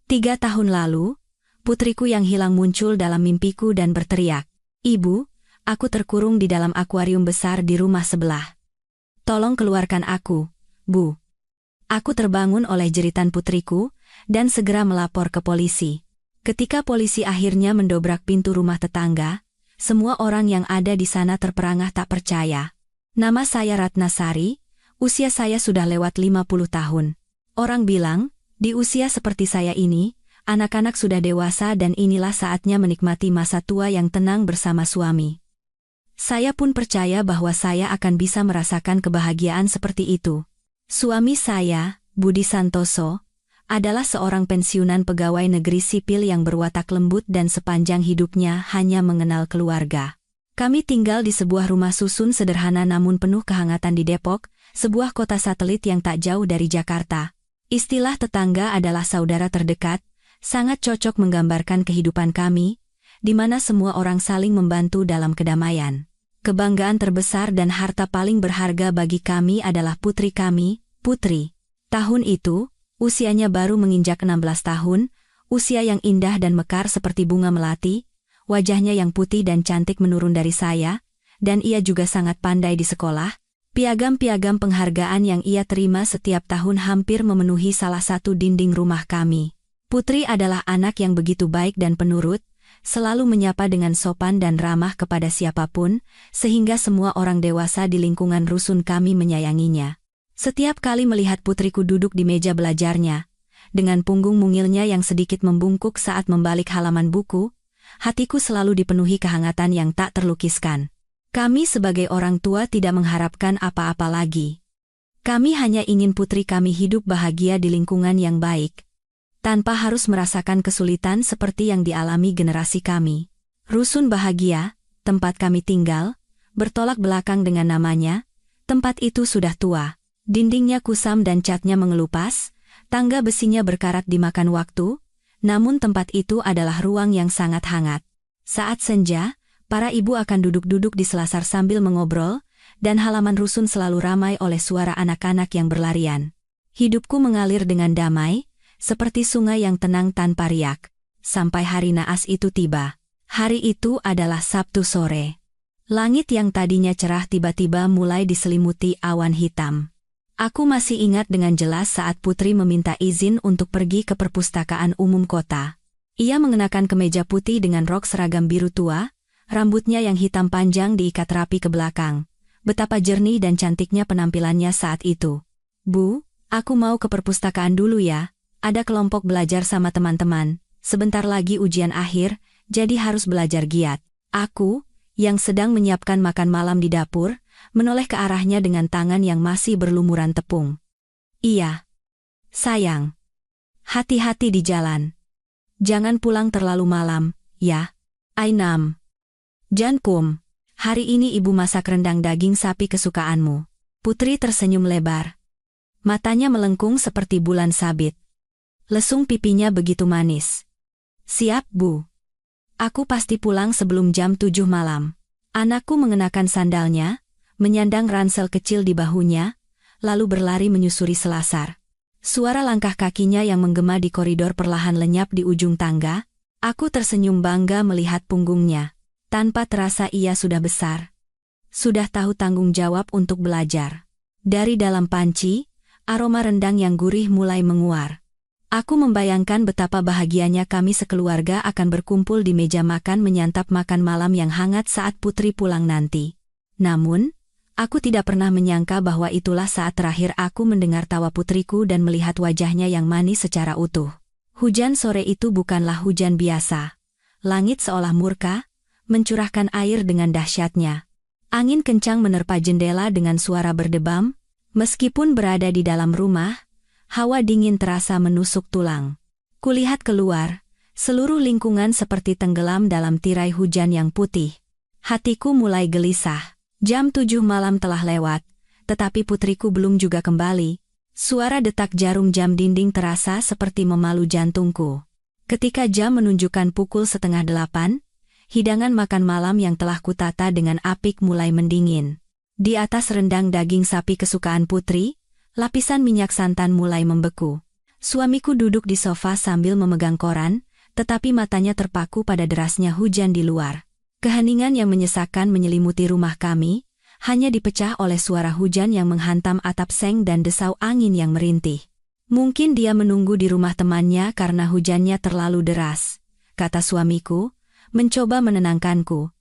3 tahun lalu, putriku yang hilang muncul dalam mimpiku dan berteriak, "Ibu, aku terkurung di dalam akuarium besar di rumah sebelah. Tolong keluarkan aku, Bu." Aku terbangun oleh jeritan putriku, dan segera melapor ke polisi. Ketika polisi akhirnya mendobrak pintu rumah tetangga, semua orang yang ada di sana terperangah tak percaya. Nama saya Ratnasari, usia saya sudah lewat 50 tahun. Orang bilang, di usia seperti saya ini, anak-anak sudah dewasa dan inilah saatnya menikmati masa tua yang tenang bersama suami. Saya pun percaya bahwa saya akan bisa merasakan kebahagiaan seperti itu. Suami saya, Budi Santoso, adalah seorang pensiunan pegawai negeri sipil yang berwatak lembut dan sepanjang hidupnya hanya mengenal keluarga. Kami tinggal di sebuah rumah susun sederhana namun penuh kehangatan di Depok, sebuah kota satelit yang tak jauh dari Jakarta. Istilah tetangga adalah saudara terdekat, sangat cocok menggambarkan kehidupan kami, di mana semua orang saling membantu dalam kedamaian. Kebanggaan terbesar dan harta paling berharga bagi kami adalah putri kami, Putri. Tahun itu, usianya baru menginjak 16 tahun, usia yang indah dan mekar seperti bunga melati, wajahnya yang putih dan cantik menurun dari saya, dan ia juga sangat pandai di sekolah. Piagam-piagam penghargaan yang ia terima setiap tahun hampir memenuhi salah satu dinding rumah kami. Putri adalah anak yang begitu baik dan penurut, selalu menyapa dengan sopan dan ramah kepada siapapun, sehingga semua orang dewasa di lingkungan rusun kami menyayanginya. Setiap kali melihat putriku duduk di meja belajarnya, dengan punggung mungilnya yang sedikit membungkuk saat membalik halaman buku, hatiku selalu dipenuhi kehangatan yang tak terlukiskan. Kami sebagai orang tua tidak mengharapkan apa-apa lagi. Kami hanya ingin putri kami hidup bahagia di lingkungan yang baik, tanpa harus merasakan kesulitan seperti yang dialami generasi kami. Rusun Bahagia, tempat kami tinggal, bertolak belakang dengan namanya. Tempat itu sudah tua, dindingnya kusam dan catnya mengelupas, tangga besinya berkarat dimakan waktu, namun tempat itu adalah ruang yang sangat hangat. Saat senja, para ibu akan duduk-duduk di selasar sambil mengobrol, dan halaman rusun selalu ramai oleh suara anak-anak yang berlarian. Hidupku mengalir dengan damai, seperti sungai yang tenang tanpa riak. Sampai hari naas itu tiba. Hari itu adalah Sabtu sore. Langit yang tadinya cerah tiba-tiba mulai diselimuti awan hitam. Aku masih ingat dengan jelas saat Putri meminta izin untuk pergi ke perpustakaan umum kota. Ia mengenakan kemeja putih dengan rok seragam biru tua, rambutnya yang hitam panjang diikat rapi ke belakang. Betapa jernih dan cantiknya penampilannya saat itu. "Bu, aku mau ke perpustakaan dulu ya. Ada kelompok belajar sama teman-teman. Sebentar lagi ujian akhir, jadi harus belajar giat." Aku, yang sedang menyiapkan makan malam di dapur, menoleh ke arahnya dengan tangan yang masih berlumuran tepung. "Iya. Sayang. Hati-hati di jalan. Jangan pulang terlalu malam, ya. Ainam. Jankum, hari ini ibu masak rendang daging sapi kesukaanmu." Putri tersenyum lebar. Matanya melengkung seperti bulan sabit. Lesung pipinya begitu manis. "Siap, Bu. Aku pasti pulang sebelum jam 7 malam." Anakku mengenakan sandalnya, menyandang ransel kecil di bahunya, lalu berlari menyusuri selasar. Suara langkah kakinya yang menggema di koridor perlahan lenyap di ujung tangga. Aku tersenyum bangga melihat punggungnya. Tanpa terasa ia sudah besar. Sudah tahu tanggung jawab untuk belajar. Dari dalam panci, aroma rendang yang gurih mulai menguar. Aku membayangkan betapa bahagianya kami sekeluarga akan berkumpul di meja makan menyantap makan malam yang hangat saat Putri pulang nanti. Namun, aku tidak pernah menyangka bahwa itulah saat terakhir aku mendengar tawa putriku dan melihat wajahnya yang manis secara utuh. Hujan sore itu bukanlah hujan biasa. Langit seolah murka, mencurahkan air dengan dahsyatnya. Angin kencang menerpa jendela dengan suara berdebam. Meskipun berada di dalam rumah, hawa dingin terasa menusuk tulang. Kulihat keluar, seluruh lingkungan seperti tenggelam dalam tirai hujan yang putih. Hatiku mulai gelisah. Jam 7 malam telah lewat, tetapi putriku belum juga kembali. Suara detak jarum jam dinding terasa seperti memalu jantungku. Ketika jam menunjukkan pukul 7:30, hidangan makan malam yang telah kutata dengan apik mulai mendingin. Di atas rendang daging sapi kesukaan Putri, lapisan minyak santan mulai membeku. Suamiku duduk di sofa sambil memegang koran, tetapi matanya terpaku pada derasnya hujan di luar. Keheningan yang menyesakkan menyelimuti rumah kami, hanya dipecah oleh suara hujan yang menghantam atap seng dan desau angin yang merintih. Mungkin dia menunggu di rumah temannya karena hujannya terlalu deras, kata suamiku, mencoba menenangkanku,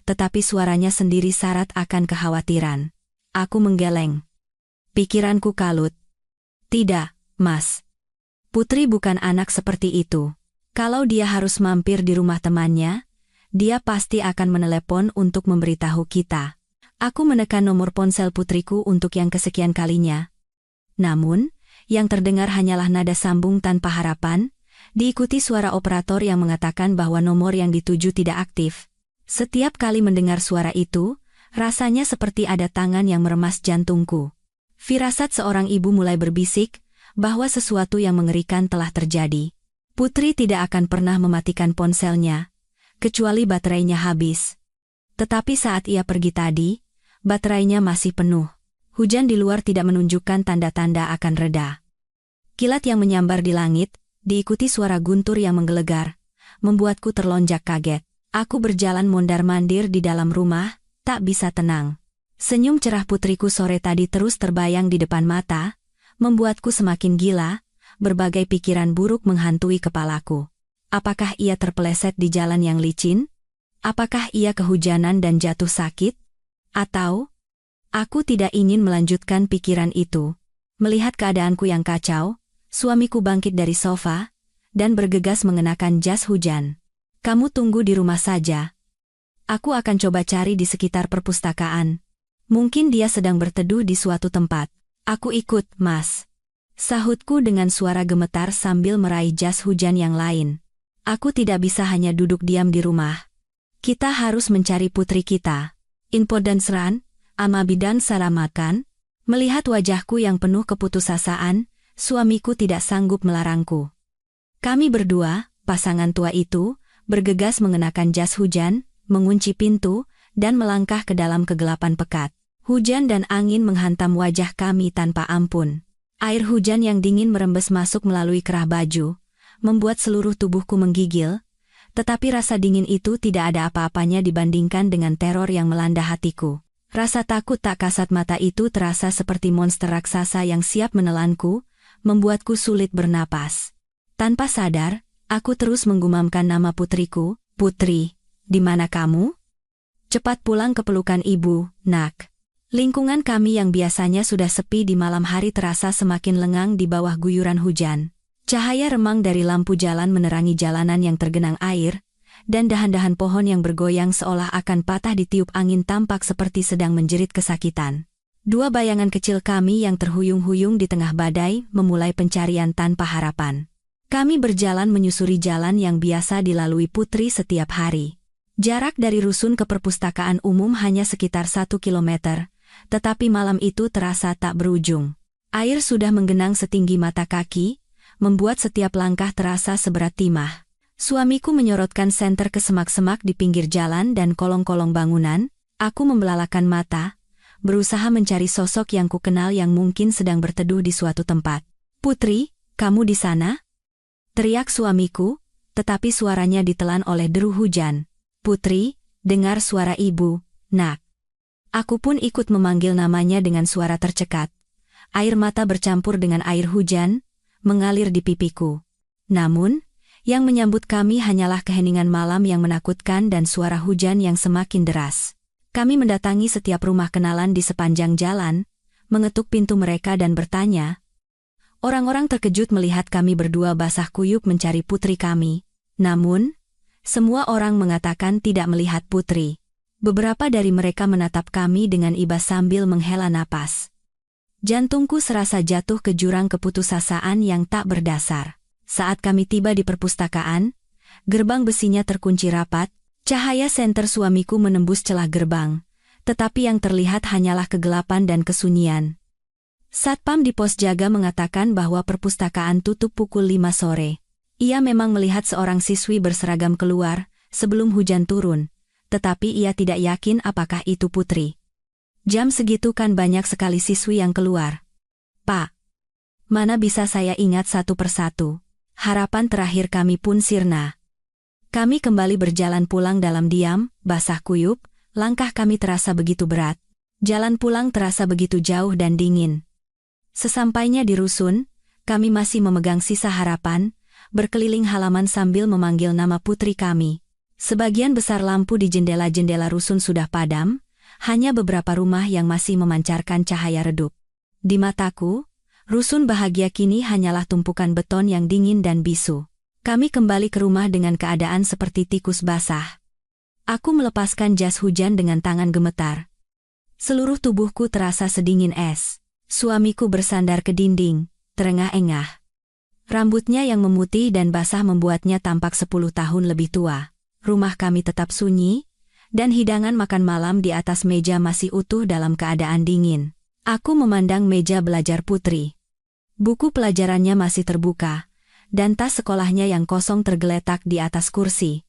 tetapi suaranya sendiri syarat akan kekhawatiran. Aku menggeleng. Pikiranku kalut. Tidak, Mas. Putri bukan anak seperti itu. Kalau dia harus mampir di rumah temannya, dia pasti akan menelepon untuk memberitahu kita. Aku menekan nomor ponsel putriku untuk yang kesekian kalinya. Namun, yang terdengar hanyalah nada sambung tanpa harapan, diikuti suara operator yang mengatakan bahwa nomor yang dituju tidak aktif. Setiap kali mendengar suara itu, rasanya seperti ada tangan yang meremas jantungku. Firasat seorang ibu mulai berbisik bahwa sesuatu yang mengerikan telah terjadi. Putri tidak akan pernah mematikan ponselnya, kecuali baterainya habis. Tetapi saat ia pergi tadi, baterainya masih penuh. Hujan di luar tidak menunjukkan tanda-tanda akan reda. Kilat yang menyambar di langit, diikuti suara guntur yang menggelegar, membuatku terlonjak kaget. Aku berjalan mondar-mandir di dalam rumah, tak bisa tenang. Senyum cerah putriku sore tadi terus terbayang di depan mata, membuatku semakin gila. Berbagai pikiran buruk menghantui kepalaku. Apakah ia terpeleset di jalan yang licin? Apakah ia kehujanan dan jatuh sakit? Atau, aku tidak ingin melanjutkan pikiran itu. Melihat keadaanku yang kacau, suamiku bangkit dari sofa, dan bergegas mengenakan jas hujan. Kamu tunggu di rumah saja. Aku akan coba cari di sekitar perpustakaan. Mungkin dia sedang berteduh di suatu tempat. Aku ikut, Mas. Sahutku dengan suara gemetar sambil meraih jas hujan yang lain. Aku tidak bisa hanya duduk diam di rumah. Kita harus mencari putri kita. Info dan seran, amabidan salamakan. Melihat wajahku yang penuh keputusasaan, suamiku tidak sanggup melarangku. Kami berdua, pasangan tua itu, bergegas mengenakan jas hujan, mengunci pintu, dan melangkah ke dalam kegelapan pekat. Hujan dan angin menghantam wajah kami tanpa ampun. Air hujan yang dingin merembes masuk melalui kerah baju, membuat seluruh tubuhku menggigil, tetapi rasa dingin itu tidak ada apa-apanya dibandingkan dengan teror yang melanda hatiku. Rasa takut tak kasat mata itu terasa seperti monster raksasa yang siap menelanku, membuatku sulit bernapas. Tanpa sadar, aku terus menggumamkan nama putriku. Putri, di mana kamu? Cepat pulang ke pelukan ibu, nak. Lingkungan kami yang biasanya sudah sepi di malam hari terasa semakin lengang di bawah guyuran hujan. Cahaya remang dari lampu jalan menerangi jalanan yang tergenang air, dan dahan-dahan pohon yang bergoyang seolah akan patah ditiup angin tampak seperti sedang menjerit kesakitan. Dua bayangan kecil kami yang terhuyung-huyung di tengah badai memulai pencarian tanpa harapan. Kami berjalan menyusuri jalan yang biasa dilalui putri setiap hari. Jarak dari rusun ke perpustakaan umum hanya sekitar 1 kilometer. Tetapi malam itu terasa tak berujung. Air sudah menggenang setinggi mata kaki, membuat setiap langkah terasa seberat timah. Suamiku menyorotkan senter ke semak-semak di pinggir jalan dan kolong-kolong bangunan. Aku membelalakan mata, berusaha mencari sosok yang kukenal yang mungkin sedang berteduh di suatu tempat. Putri, kamu di sana? Teriak suamiku, tetapi suaranya ditelan oleh deru hujan. Putri, dengar suara ibu, nak. Aku pun ikut memanggil namanya dengan suara tercekat. Air mata bercampur dengan air hujan, mengalir di pipiku. Namun, yang menyambut kami hanyalah keheningan malam yang menakutkan dan suara hujan yang semakin deras. Kami mendatangi setiap rumah kenalan di sepanjang jalan, mengetuk pintu mereka dan bertanya. Orang-orang terkejut melihat kami berdua basah kuyup mencari putri kami. Namun, semua orang mengatakan tidak melihat putri. Beberapa dari mereka menatap kami dengan iba sambil menghela napas. Jantungku serasa jatuh ke jurang keputusasaan yang tak berdasar. Saat kami tiba di perpustakaan, gerbang besinya terkunci rapat, cahaya senter suamiku menembus celah gerbang, tetapi yang terlihat hanyalah kegelapan dan kesunyian. Satpam di pos jaga mengatakan bahwa perpustakaan tutup pukul 5 sore. Ia memang melihat seorang siswi berseragam keluar sebelum hujan turun. Tetapi ia tidak yakin apakah itu putri. Jam segitu kan banyak sekali siswi yang keluar. Pak, Mana bisa saya ingat satu persatu. Harapan terakhir kami pun sirna. Kami kembali berjalan pulang dalam diam, basah kuyup, langkah kami terasa begitu berat. Jalan pulang terasa begitu jauh dan dingin. Sesampainya di rusun, kami masih memegang sisa harapan, berkeliling halaman sambil memanggil nama putri kami. Sebagian besar lampu di jendela-jendela rusun sudah padam, hanya beberapa rumah yang masih memancarkan cahaya redup. Di mataku, rusun bahagia kini hanyalah tumpukan beton yang dingin dan bisu. Kami kembali ke rumah dengan keadaan seperti tikus basah. Aku melepaskan jas hujan dengan tangan gemetar. Seluruh tubuhku terasa sedingin es. Suamiku bersandar ke dinding, terengah-engah. Rambutnya yang memutih dan basah membuatnya tampak 10 tahun lebih tua. Rumah kami tetap sunyi, dan hidangan makan malam di atas meja masih utuh dalam keadaan dingin. Aku memandang meja belajar putri. Buku pelajarannya masih terbuka, dan tas sekolahnya yang kosong tergeletak di atas kursi.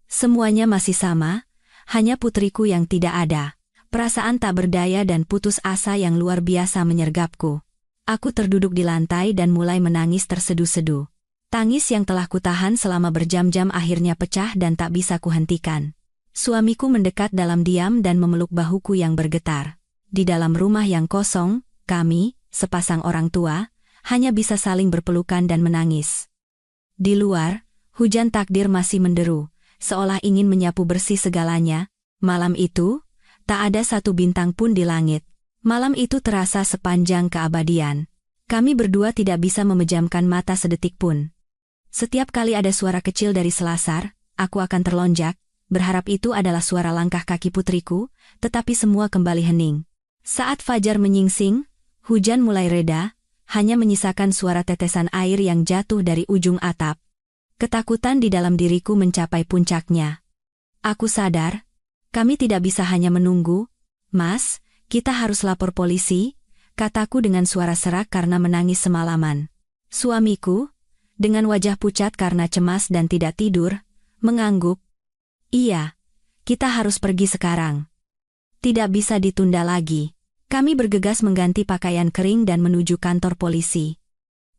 Semuanya masih sama, hanya putriku yang tidak ada. Perasaan tak berdaya dan putus asa yang luar biasa menyergapku. Aku terduduk di lantai dan mulai menangis terseduh-seduh. Tangis yang telah kutahan selama berjam-jam akhirnya pecah dan tak bisa kuhentikan. Suamiku mendekat dalam diam dan memeluk bahuku yang bergetar. Di dalam rumah yang kosong, kami, sepasang orang tua, hanya bisa saling berpelukan dan menangis. Di luar, hujan takdir masih menderu, seolah ingin menyapu bersih segalanya. Malam itu, tak ada satu bintang pun di langit. Malam itu terasa sepanjang keabadian. Kami berdua tidak bisa memejamkan mata sedetik pun. Setiap kali ada suara kecil dari selasar, aku akan terlonjak, berharap itu adalah suara langkah kaki putriku, tetapi semua kembali hening. Saat fajar menyingsing, hujan mulai reda, hanya menyisakan suara tetesan air yang jatuh dari ujung atap. Ketakutan di dalam diriku mencapai puncaknya. Aku sadar, kami tidak bisa hanya menunggu. Mas, kita harus lapor polisi, kataku dengan suara serak karena menangis semalaman. Suamiku, dengan wajah pucat karena cemas dan tidak tidur, mengangguk. Iya, kita harus pergi sekarang. Tidak bisa ditunda lagi. Kami bergegas mengganti pakaian kering dan menuju kantor polisi.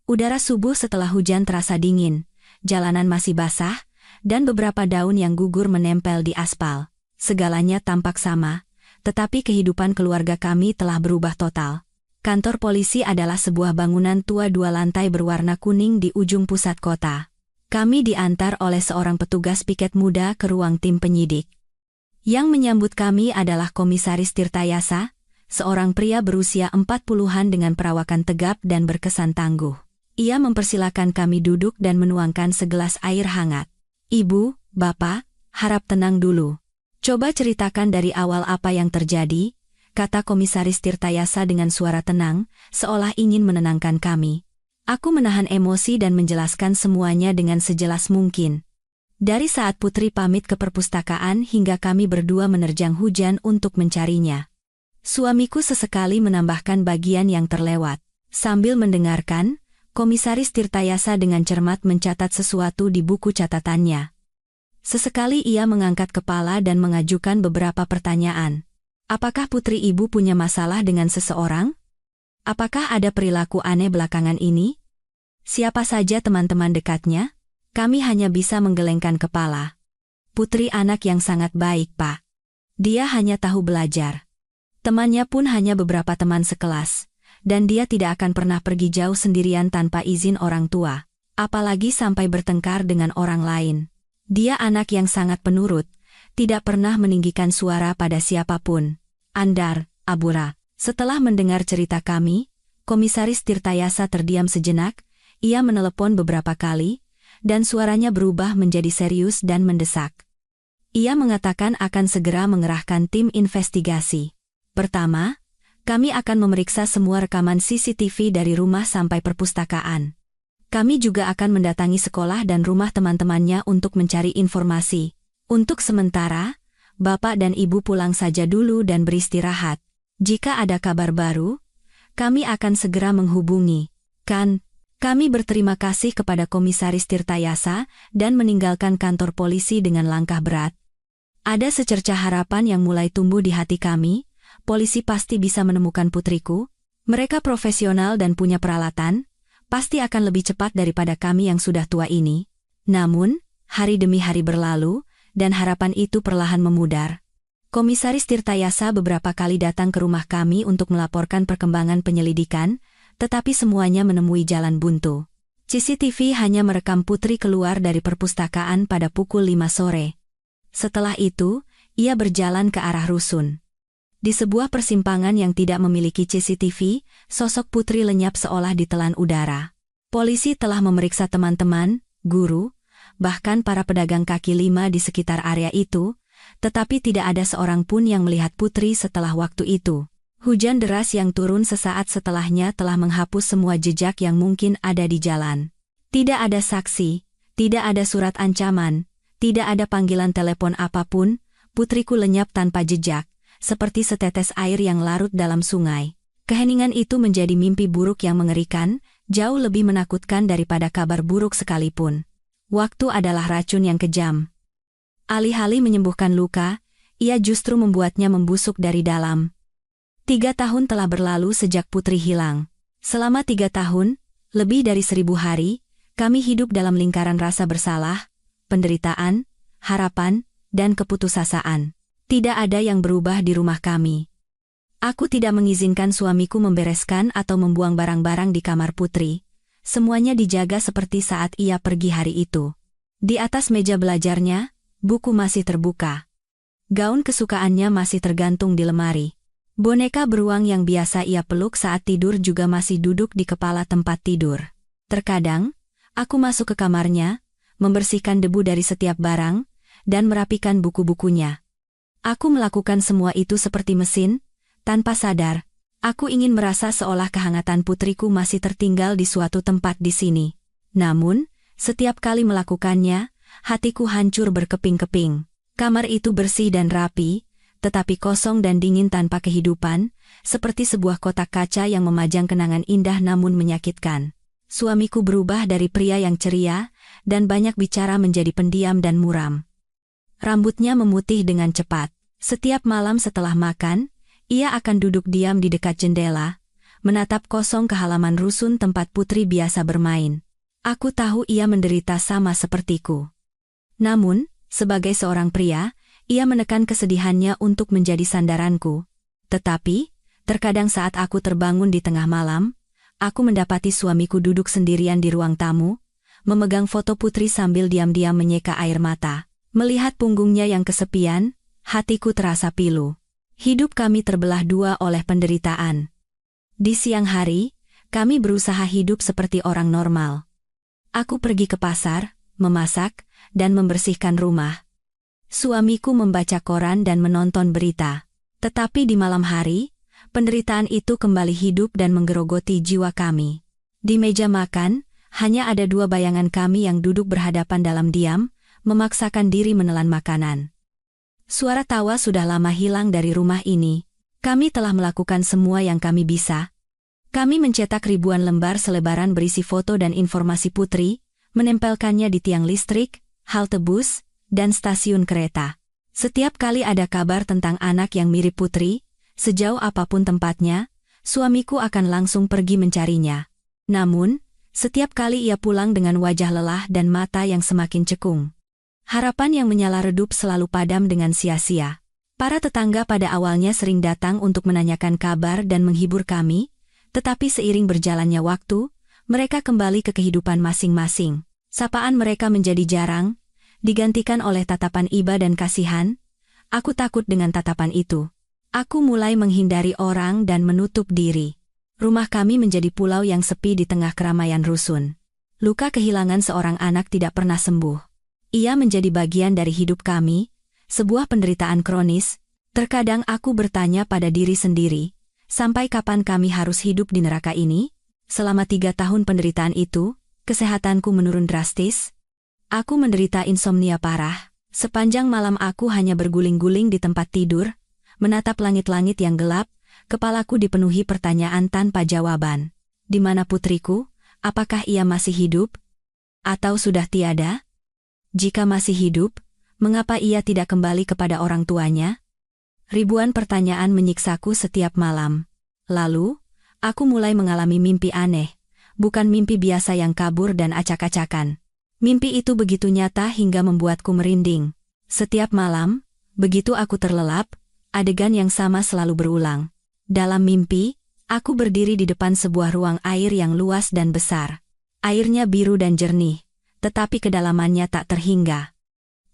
Udara subuh setelah hujan terasa dingin, jalanan masih basah, dan beberapa daun yang gugur menempel di aspal. Segalanya tampak sama, tetapi kehidupan keluarga kami telah berubah total. Kantor polisi adalah sebuah bangunan tua 2 lantai berwarna kuning di ujung pusat kota. Kami diantar oleh seorang petugas piket muda ke ruang tim penyidik. Yang menyambut kami adalah Komisaris Tirtayasa, seorang pria berusia 40-an dengan perawakan tegap dan berkesan tangguh. Ia mempersilakan kami duduk dan menuangkan segelas air hangat. Ibu, Bapak, harap tenang dulu. Coba ceritakan dari awal apa yang terjadi, kata Komisaris Tirtayasa dengan suara tenang, seolah ingin menenangkan kami. Aku menahan emosi dan menjelaskan semuanya dengan sejelas mungkin. Dari saat putri pamit ke perpustakaan hingga kami berdua menerjang hujan untuk mencarinya. Suamiku sesekali menambahkan bagian yang terlewat. Sambil mendengarkan, Komisaris Tirtayasa dengan cermat mencatat sesuatu di buku catatannya. Sesekali ia mengangkat kepala dan mengajukan beberapa pertanyaan. Apakah putri ibu punya masalah dengan seseorang? Apakah ada perilaku aneh belakangan ini? Siapa saja teman-teman dekatnya? Kami hanya bisa menggelengkan kepala. Putri anak yang sangat baik, Pak. Dia hanya tahu belajar. Temannya pun hanya beberapa teman sekelas, dan dia tidak akan pernah pergi jauh sendirian tanpa izin orang tua, apalagi sampai bertengkar dengan orang lain. Dia anak yang sangat penurut, tidak pernah meninggikan suara pada siapapun. Andar, Abura. Setelah mendengar cerita kami, Komisaris Tirtayasa terdiam sejenak, ia menelepon beberapa kali, dan suaranya berubah menjadi serius dan mendesak. Ia mengatakan akan segera mengerahkan tim investigasi. Pertama, kami akan memeriksa semua rekaman CCTV dari rumah sampai perpustakaan. Kami juga akan mendatangi sekolah dan rumah teman-temannya untuk mencari informasi. Untuk sementara, Bapak dan Ibu pulang saja dulu dan beristirahat. Jika ada kabar baru, kami akan segera menghubungi. Kami berterima kasih kepada Komisaris Tirtayasa dan meninggalkan kantor polisi dengan langkah berat. Ada secercah harapan yang mulai tumbuh di hati kami, polisi pasti bisa menemukan putriku. Mereka profesional dan punya peralatan, pasti akan lebih cepat daripada kami yang sudah tua ini. Namun, hari demi hari berlalu, dan harapan itu perlahan memudar. Komisaris Tirtayasa beberapa kali datang ke rumah kami untuk melaporkan perkembangan penyelidikan, tetapi semuanya menemui jalan buntu. CCTV hanya merekam Putri keluar dari perpustakaan pada pukul 5 sore. Setelah itu, ia berjalan ke arah rusun. Di sebuah persimpangan yang tidak memiliki CCTV, sosok Putri lenyap seolah ditelan udara. Polisi telah memeriksa teman-teman, guru, bahkan para pedagang kaki lima di sekitar area itu, tetapi tidak ada seorang pun yang melihat Putri setelah waktu itu. Hujan deras yang turun sesaat setelahnya telah menghapus semua jejak yang mungkin ada di jalan. Tidak ada saksi, tidak ada surat ancaman, tidak ada panggilan telepon apapun. Putriku lenyap tanpa jejak, seperti setetes air yang larut dalam sungai. Keheningan itu menjadi mimpi buruk yang mengerikan, jauh lebih menakutkan daripada kabar buruk sekalipun. Waktu adalah racun yang kejam. Alih-alih menyembuhkan luka, ia justru membuatnya membusuk dari dalam. 3 tahun telah berlalu sejak Putri hilang. Selama 3 tahun, lebih dari 1000 hari, kami hidup dalam lingkaran rasa bersalah, penderitaan, harapan, dan keputusasaan. Tidak ada yang berubah di rumah kami. Aku tidak mengizinkan suamiku membereskan atau membuang barang-barang di kamar Putri. Semuanya dijaga seperti saat ia pergi hari itu. Di atas meja belajarnya, buku masih terbuka. Gaun kesukaannya masih tergantung di lemari. Boneka beruang yang biasa ia peluk saat tidur juga masih duduk di kepala tempat tidur. Terkadang, aku masuk ke kamarnya, membersihkan debu dari setiap barang, dan merapikan buku-bukunya. Aku melakukan semua itu seperti mesin, tanpa sadar. Aku ingin merasa seolah kehangatan putriku masih tertinggal di suatu tempat di sini. Namun, setiap kali melakukannya, hatiku hancur berkeping-keping. Kamar itu bersih dan rapi, tetapi kosong dan dingin tanpa kehidupan, seperti sebuah kotak kaca yang memajang kenangan indah namun menyakitkan. Suamiku berubah dari pria yang ceria, dan banyak bicara menjadi pendiam dan muram. Rambutnya memutih dengan cepat. Setiap malam setelah makan, ia akan duduk diam di dekat jendela, menatap kosong ke halaman rusun tempat Putri biasa bermain. Aku tahu ia menderita sama sepertiku. Namun, sebagai seorang pria, ia menekan kesedihannya untuk menjadi sandaranku. Tetapi, terkadang saat aku terbangun di tengah malam, aku mendapati suamiku duduk sendirian di ruang tamu, memegang foto Putri sambil diam-diam menyeka air mata. Melihat punggungnya yang kesepian, hatiku terasa pilu. Hidup kami terbelah dua oleh penderitaan. Di siang hari, kami berusaha hidup seperti orang normal. Aku pergi ke pasar, memasak, dan membersihkan rumah. Suamiku membaca koran dan menonton berita. Tetapi di malam hari, penderitaan itu kembali hidup dan menggerogoti jiwa kami. Di meja makan, hanya ada 2 bayangan kami yang duduk berhadapan dalam diam, memaksakan diri menelan makanan. Suara tawa sudah lama hilang dari rumah ini. Kami telah melakukan semua yang kami bisa. Kami mencetak ribuan lembar selebaran berisi foto dan informasi Putri, menempelkannya di tiang listrik, halte bus, dan stasiun kereta. Setiap kali ada kabar tentang anak yang mirip Putri, sejauh apapun tempatnya, suamiku akan langsung pergi mencarinya. Namun, setiap kali ia pulang dengan wajah lelah dan mata yang semakin cekung. Harapan yang menyala redup selalu padam dengan sia-sia. Para tetangga pada awalnya sering datang untuk menanyakan kabar dan menghibur kami, tetapi seiring berjalannya waktu, mereka kembali ke kehidupan masing-masing. Sapaan mereka menjadi jarang, digantikan oleh tatapan iba dan kasihan. Aku takut dengan tatapan itu. Aku mulai menghindari orang dan menutup diri. Rumah kami menjadi pulau yang sepi di tengah keramaian rusun. Luka kehilangan seorang anak tidak pernah sembuh. Ia menjadi bagian dari hidup kami, sebuah penderitaan kronis. Terkadang aku bertanya pada diri sendiri, sampai kapan kami harus hidup di neraka ini? Selama 3 tahun penderitaan itu, kesehatanku menurun drastis. Aku menderita insomnia parah. Sepanjang malam aku hanya berguling-guling di tempat tidur, menatap langit-langit yang gelap, kepalaku dipenuhi pertanyaan tanpa jawaban. Di mana putriku? Apakah ia masih hidup? Atau sudah tiada? Jika masih hidup, mengapa ia tidak kembali kepada orang tuanya? Ribuan pertanyaan menyiksaku setiap malam. Lalu, aku mulai mengalami mimpi aneh. bukan mimpi biasa yang kabur dan acak-acakan. Mimpi itu begitu nyata hingga membuatku merinding. Setiap malam, begitu aku terlelap, adegan yang sama selalu berulang. Dalam mimpi, aku berdiri di depan sebuah ruang air yang luas dan besar. Airnya biru dan jernih, tetapi kedalamannya tak terhingga.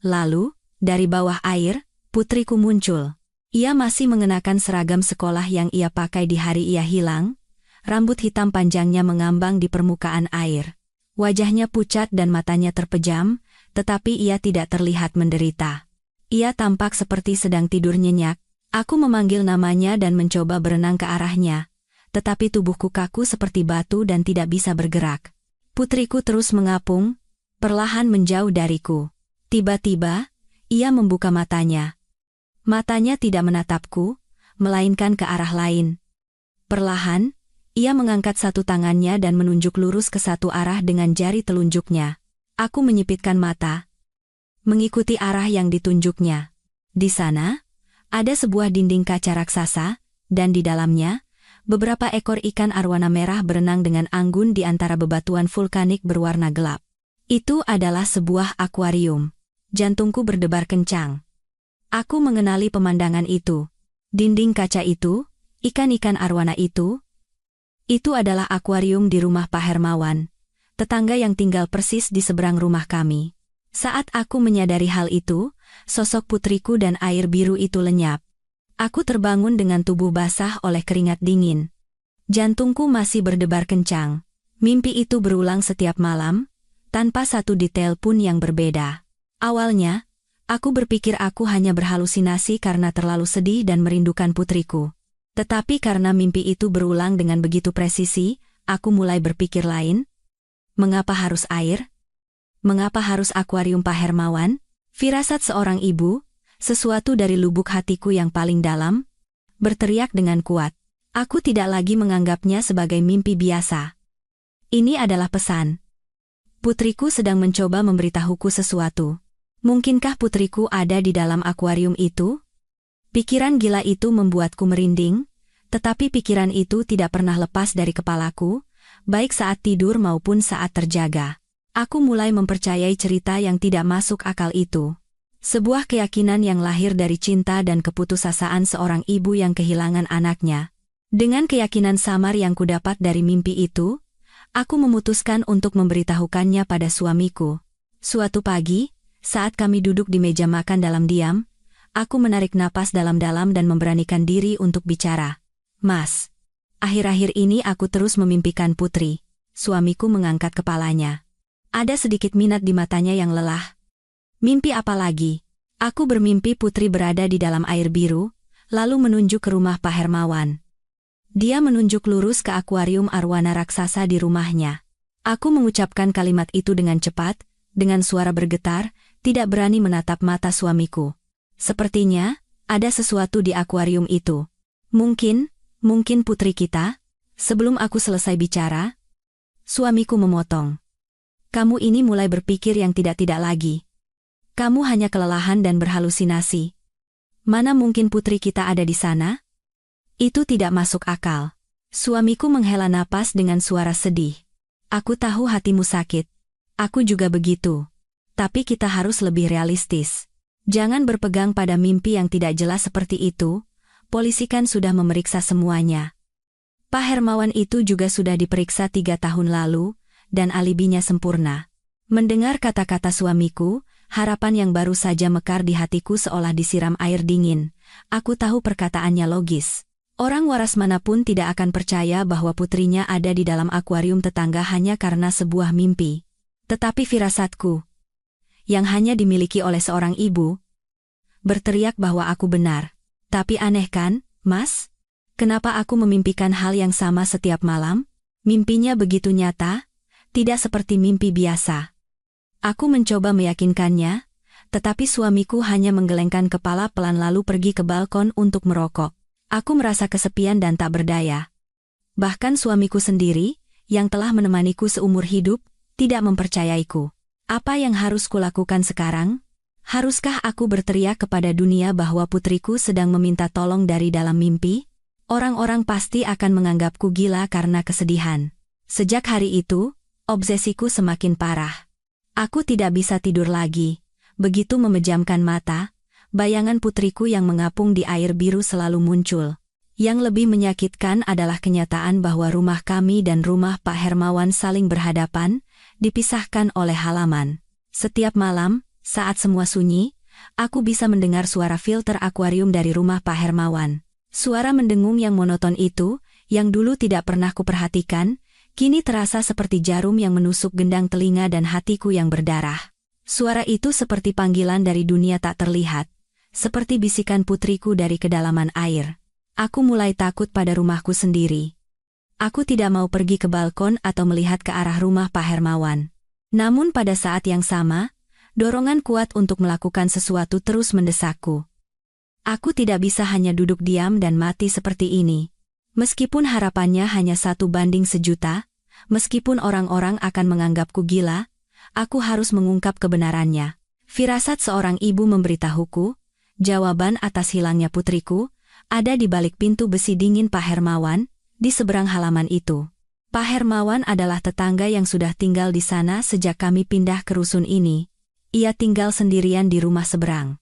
Lalu, dari bawah air, putriku muncul. Ia masih mengenakan seragam sekolah yang ia pakai di hari ia hilang. Rambut hitam panjangnya mengambang di permukaan air. Wajahnya pucat dan matanya terpejam, tetapi ia tidak terlihat menderita. Ia tampak seperti sedang tidur nyenyak. Aku memanggil namanya dan mencoba berenang ke arahnya, tetapi tubuhku kaku seperti batu dan tidak bisa bergerak. Putriku terus mengapung, perlahan menjauh dariku. Tiba-tiba, ia membuka matanya. Matanya tidak menatapku, melainkan ke arah lain. Perlahan, ia mengangkat satu tangannya dan menunjuk lurus ke satu arah dengan jari telunjuknya. Aku menyipitkan mata, mengikuti arah yang ditunjuknya. Di sana, ada sebuah dinding kaca raksasa, dan di dalamnya, beberapa ekor ikan arwana merah berenang dengan anggun di antara bebatuan vulkanik berwarna gelap. Itu adalah sebuah akuarium. Jantungku berdebar kencang. Aku mengenali pemandangan itu. Dinding kaca itu, ikan-ikan arwana itu adalah akuarium di rumah Pak Hermawan, tetangga yang tinggal persis di seberang rumah kami. Saat aku menyadari hal itu, sosok putriku dan air biru itu lenyap. Aku terbangun dengan tubuh basah oleh keringat dingin. Jantungku masih berdebar kencang. Mimpi itu berulang setiap malam, tanpa satu detail pun yang berbeda. Awalnya, aku berpikir aku hanya berhalusinasi karena terlalu sedih dan merindukan putriku. Tetapi karena mimpi itu berulang dengan begitu presisi, aku mulai berpikir lain. Mengapa harus air? Mengapa harus akuarium Pak Hermawan? Firasat seorang ibu, sesuatu dari lubuk hatiku yang paling dalam, berteriak dengan kuat. Aku tidak lagi menganggapnya sebagai mimpi biasa. Ini adalah pesan. Putriku sedang mencoba memberitahuku sesuatu. Mungkinkah putriku ada di dalam akuarium itu? Pikiran gila itu membuatku merinding, tetapi pikiran itu tidak pernah lepas dari kepalaku, baik saat tidur maupun saat terjaga. Aku mulai mempercayai cerita yang tidak masuk akal itu. Sebuah keyakinan yang lahir dari cinta dan keputusasaan seorang ibu yang kehilangan anaknya. Dengan keyakinan samar yang kudapat dari mimpi itu, aku memutuskan untuk memberitahukannya pada suamiku. Suatu pagi, saat kami duduk di meja makan dalam diam, aku menarik napas dalam-dalam dan memberanikan diri untuk bicara. Mas, akhir-akhir ini aku terus memimpikan putri. Suamiku mengangkat kepalanya. Ada sedikit minat di matanya yang lelah. Mimpi apa lagi? Aku bermimpi putri berada di dalam air biru, lalu menunjuk ke rumah Pak Hermawan. Dia menunjuk lurus ke akuarium arwana raksasa di rumahnya. Aku mengucapkan kalimat itu dengan cepat, dengan suara bergetar, tidak berani menatap mata suamiku. Sepertinya, ada sesuatu di akuarium itu. Mungkin putri kita. Sebelum aku selesai bicara, suamiku memotong. Kamu ini mulai berpikir yang tidak-tidak lagi. Kamu hanya kelelahan dan berhalusinasi. Mana mungkin putri kita ada di sana? Itu tidak masuk akal. Suamiku menghela napas dengan suara sedih. Aku tahu hatimu sakit. Aku juga begitu. Tapi kita harus lebih realistis. Jangan berpegang pada mimpi yang tidak jelas seperti itu. Polisi kan sudah memeriksa semuanya. Pak Hermawan itu juga sudah diperiksa 3 tahun lalu, dan alibinya sempurna. Mendengar kata-kata suamiku, harapan yang baru saja mekar di hatiku seolah disiram air dingin. Aku tahu perkataannya logis. Orang waras manapun tidak akan percaya bahwa putrinya ada di dalam akuarium tetangga hanya karena sebuah mimpi. Tetapi firasatku, yang hanya dimiliki oleh seorang ibu, berteriak bahwa aku benar. Tapi aneh kan, Mas? Kenapa aku memimpikan hal yang sama setiap malam? Mimpinya begitu nyata, tidak seperti mimpi biasa. Aku mencoba meyakinkannya, tetapi suamiku hanya menggelengkan kepala pelan lalu pergi ke balkon untuk merokok. Aku merasa kesepian dan tak berdaya. Bahkan suamiku sendiri, yang telah menemaniku seumur hidup, tidak mempercayaiku. Apa yang harus kulakukan sekarang? Haruskah aku berteriak kepada dunia bahwa putriku sedang meminta tolong dari dalam mimpi? Orang-orang pasti akan menganggapku gila karena kesedihan. Sejak hari itu, obsesiku semakin parah. Aku tidak bisa tidur lagi. Begitu memejamkan mata, bayangan putriku yang mengapung di air biru selalu muncul. Yang lebih menyakitkan adalah kenyataan bahwa rumah kami dan rumah Pak Hermawan saling berhadapan, dipisahkan oleh halaman. Setiap malam, saat semua sunyi, aku bisa mendengar suara filter akuarium dari rumah Pak Hermawan. Suara mendengung yang monoton itu, yang dulu tidak pernah kuperhatikan, kini terasa seperti jarum yang menusuk gendang telinga dan hatiku yang berdarah. Suara itu seperti panggilan dari dunia tak terlihat, seperti bisikan putriku dari kedalaman air. Aku mulai takut pada rumahku sendiri. Aku tidak mau pergi ke balkon atau melihat ke arah rumah Pak Hermawan. Namun pada saat yang sama, dorongan kuat untuk melakukan sesuatu terus mendesakku. Aku tidak bisa hanya duduk diam dan mati seperti ini. Meskipun harapannya hanya 1:1.000.000, meskipun orang-orang akan menganggapku gila, aku harus mengungkap kebenarannya. Firasat seorang ibu memberitahuku, jawaban atas hilangnya putriku, ada di balik pintu besi dingin Pak Hermawan, di seberang halaman itu. Pak Hermawan adalah tetangga yang sudah tinggal di sana sejak kami pindah ke rusun ini. Ia tinggal sendirian di rumah seberang.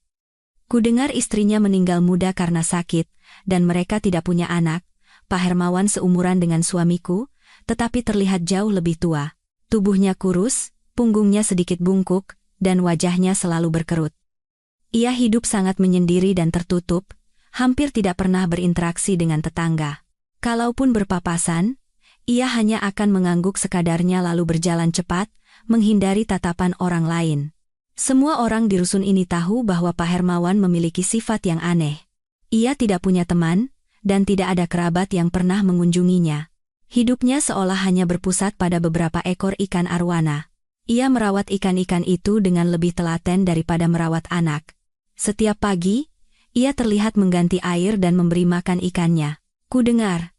Kudengar istrinya meninggal muda karena sakit, dan mereka tidak punya anak. Pak Hermawan seumuran dengan suamiku, tetapi terlihat jauh lebih tua. Tubuhnya kurus, punggungnya sedikit bungkuk, dan wajahnya selalu berkerut. Ia hidup sangat menyendiri dan tertutup, hampir tidak pernah berinteraksi dengan tetangga. Kalaupun berpapasan, ia hanya akan mengangguk sekadarnya lalu berjalan cepat, menghindari tatapan orang lain. Semua orang di rusun ini tahu bahwa Pak Hermawan memiliki sifat yang aneh. Ia tidak punya teman, dan tidak ada kerabat yang pernah mengunjunginya. Hidupnya seolah hanya berpusat pada beberapa ekor ikan arwana. Ia merawat ikan-ikan itu dengan lebih telaten daripada merawat anak. Setiap pagi, ia terlihat mengganti air dan memberi makan ikannya. Kudengar,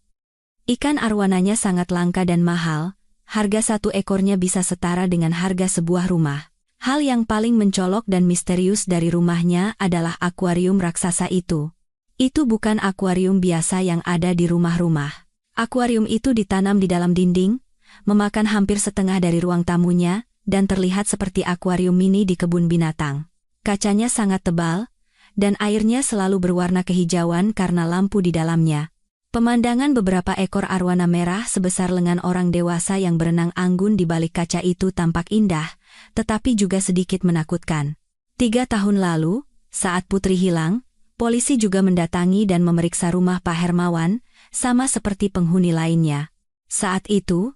ikan arwananya sangat langka dan mahal, harga 1 ekornya bisa setara dengan harga sebuah rumah. Hal yang paling mencolok dan misterius dari rumahnya adalah akuarium raksasa itu. Itu bukan akuarium biasa yang ada di rumah-rumah. Akuarium itu ditanam di dalam dinding, memakan hampir setengah dari ruang tamunya, dan terlihat seperti akuarium mini di kebun binatang. Kacanya sangat tebal, dan airnya selalu berwarna kehijauan karena lampu di dalamnya. Pemandangan beberapa ekor arwana merah sebesar lengan orang dewasa yang berenang anggun di balik kaca itu tampak indah, tetapi juga sedikit menakutkan. 3 tahun lalu, saat putri hilang, polisi juga mendatangi dan memeriksa rumah Pak Hermawan, sama seperti penghuni lainnya. Saat itu,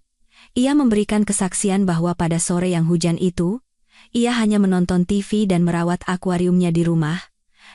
ia memberikan kesaksian bahwa pada sore yang hujan itu, ia hanya menonton TV dan merawat akuariumnya di rumah,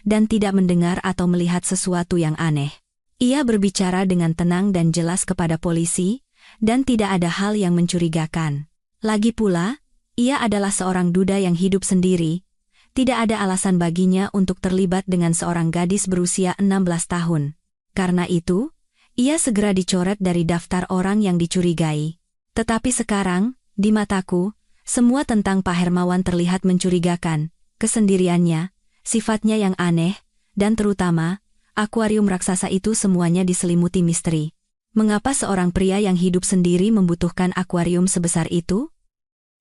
dan tidak mendengar atau melihat sesuatu yang aneh. Ia berbicara dengan tenang dan jelas kepada polisi, dan tidak ada hal yang mencurigakan. Lagi pula, ia adalah seorang duda yang hidup sendiri. Tidak ada alasan baginya untuk terlibat dengan seorang gadis berusia 16 tahun. Karena itu, ia segera dicoret dari daftar orang yang dicurigai. Tetapi sekarang, di mataku, semua tentang Pak Hermawan terlihat mencurigakan, kesendiriannya, sifatnya yang aneh, dan terutama, akuarium raksasa itu semuanya diselimuti misteri. Mengapa seorang pria yang hidup sendiri membutuhkan akuarium sebesar itu?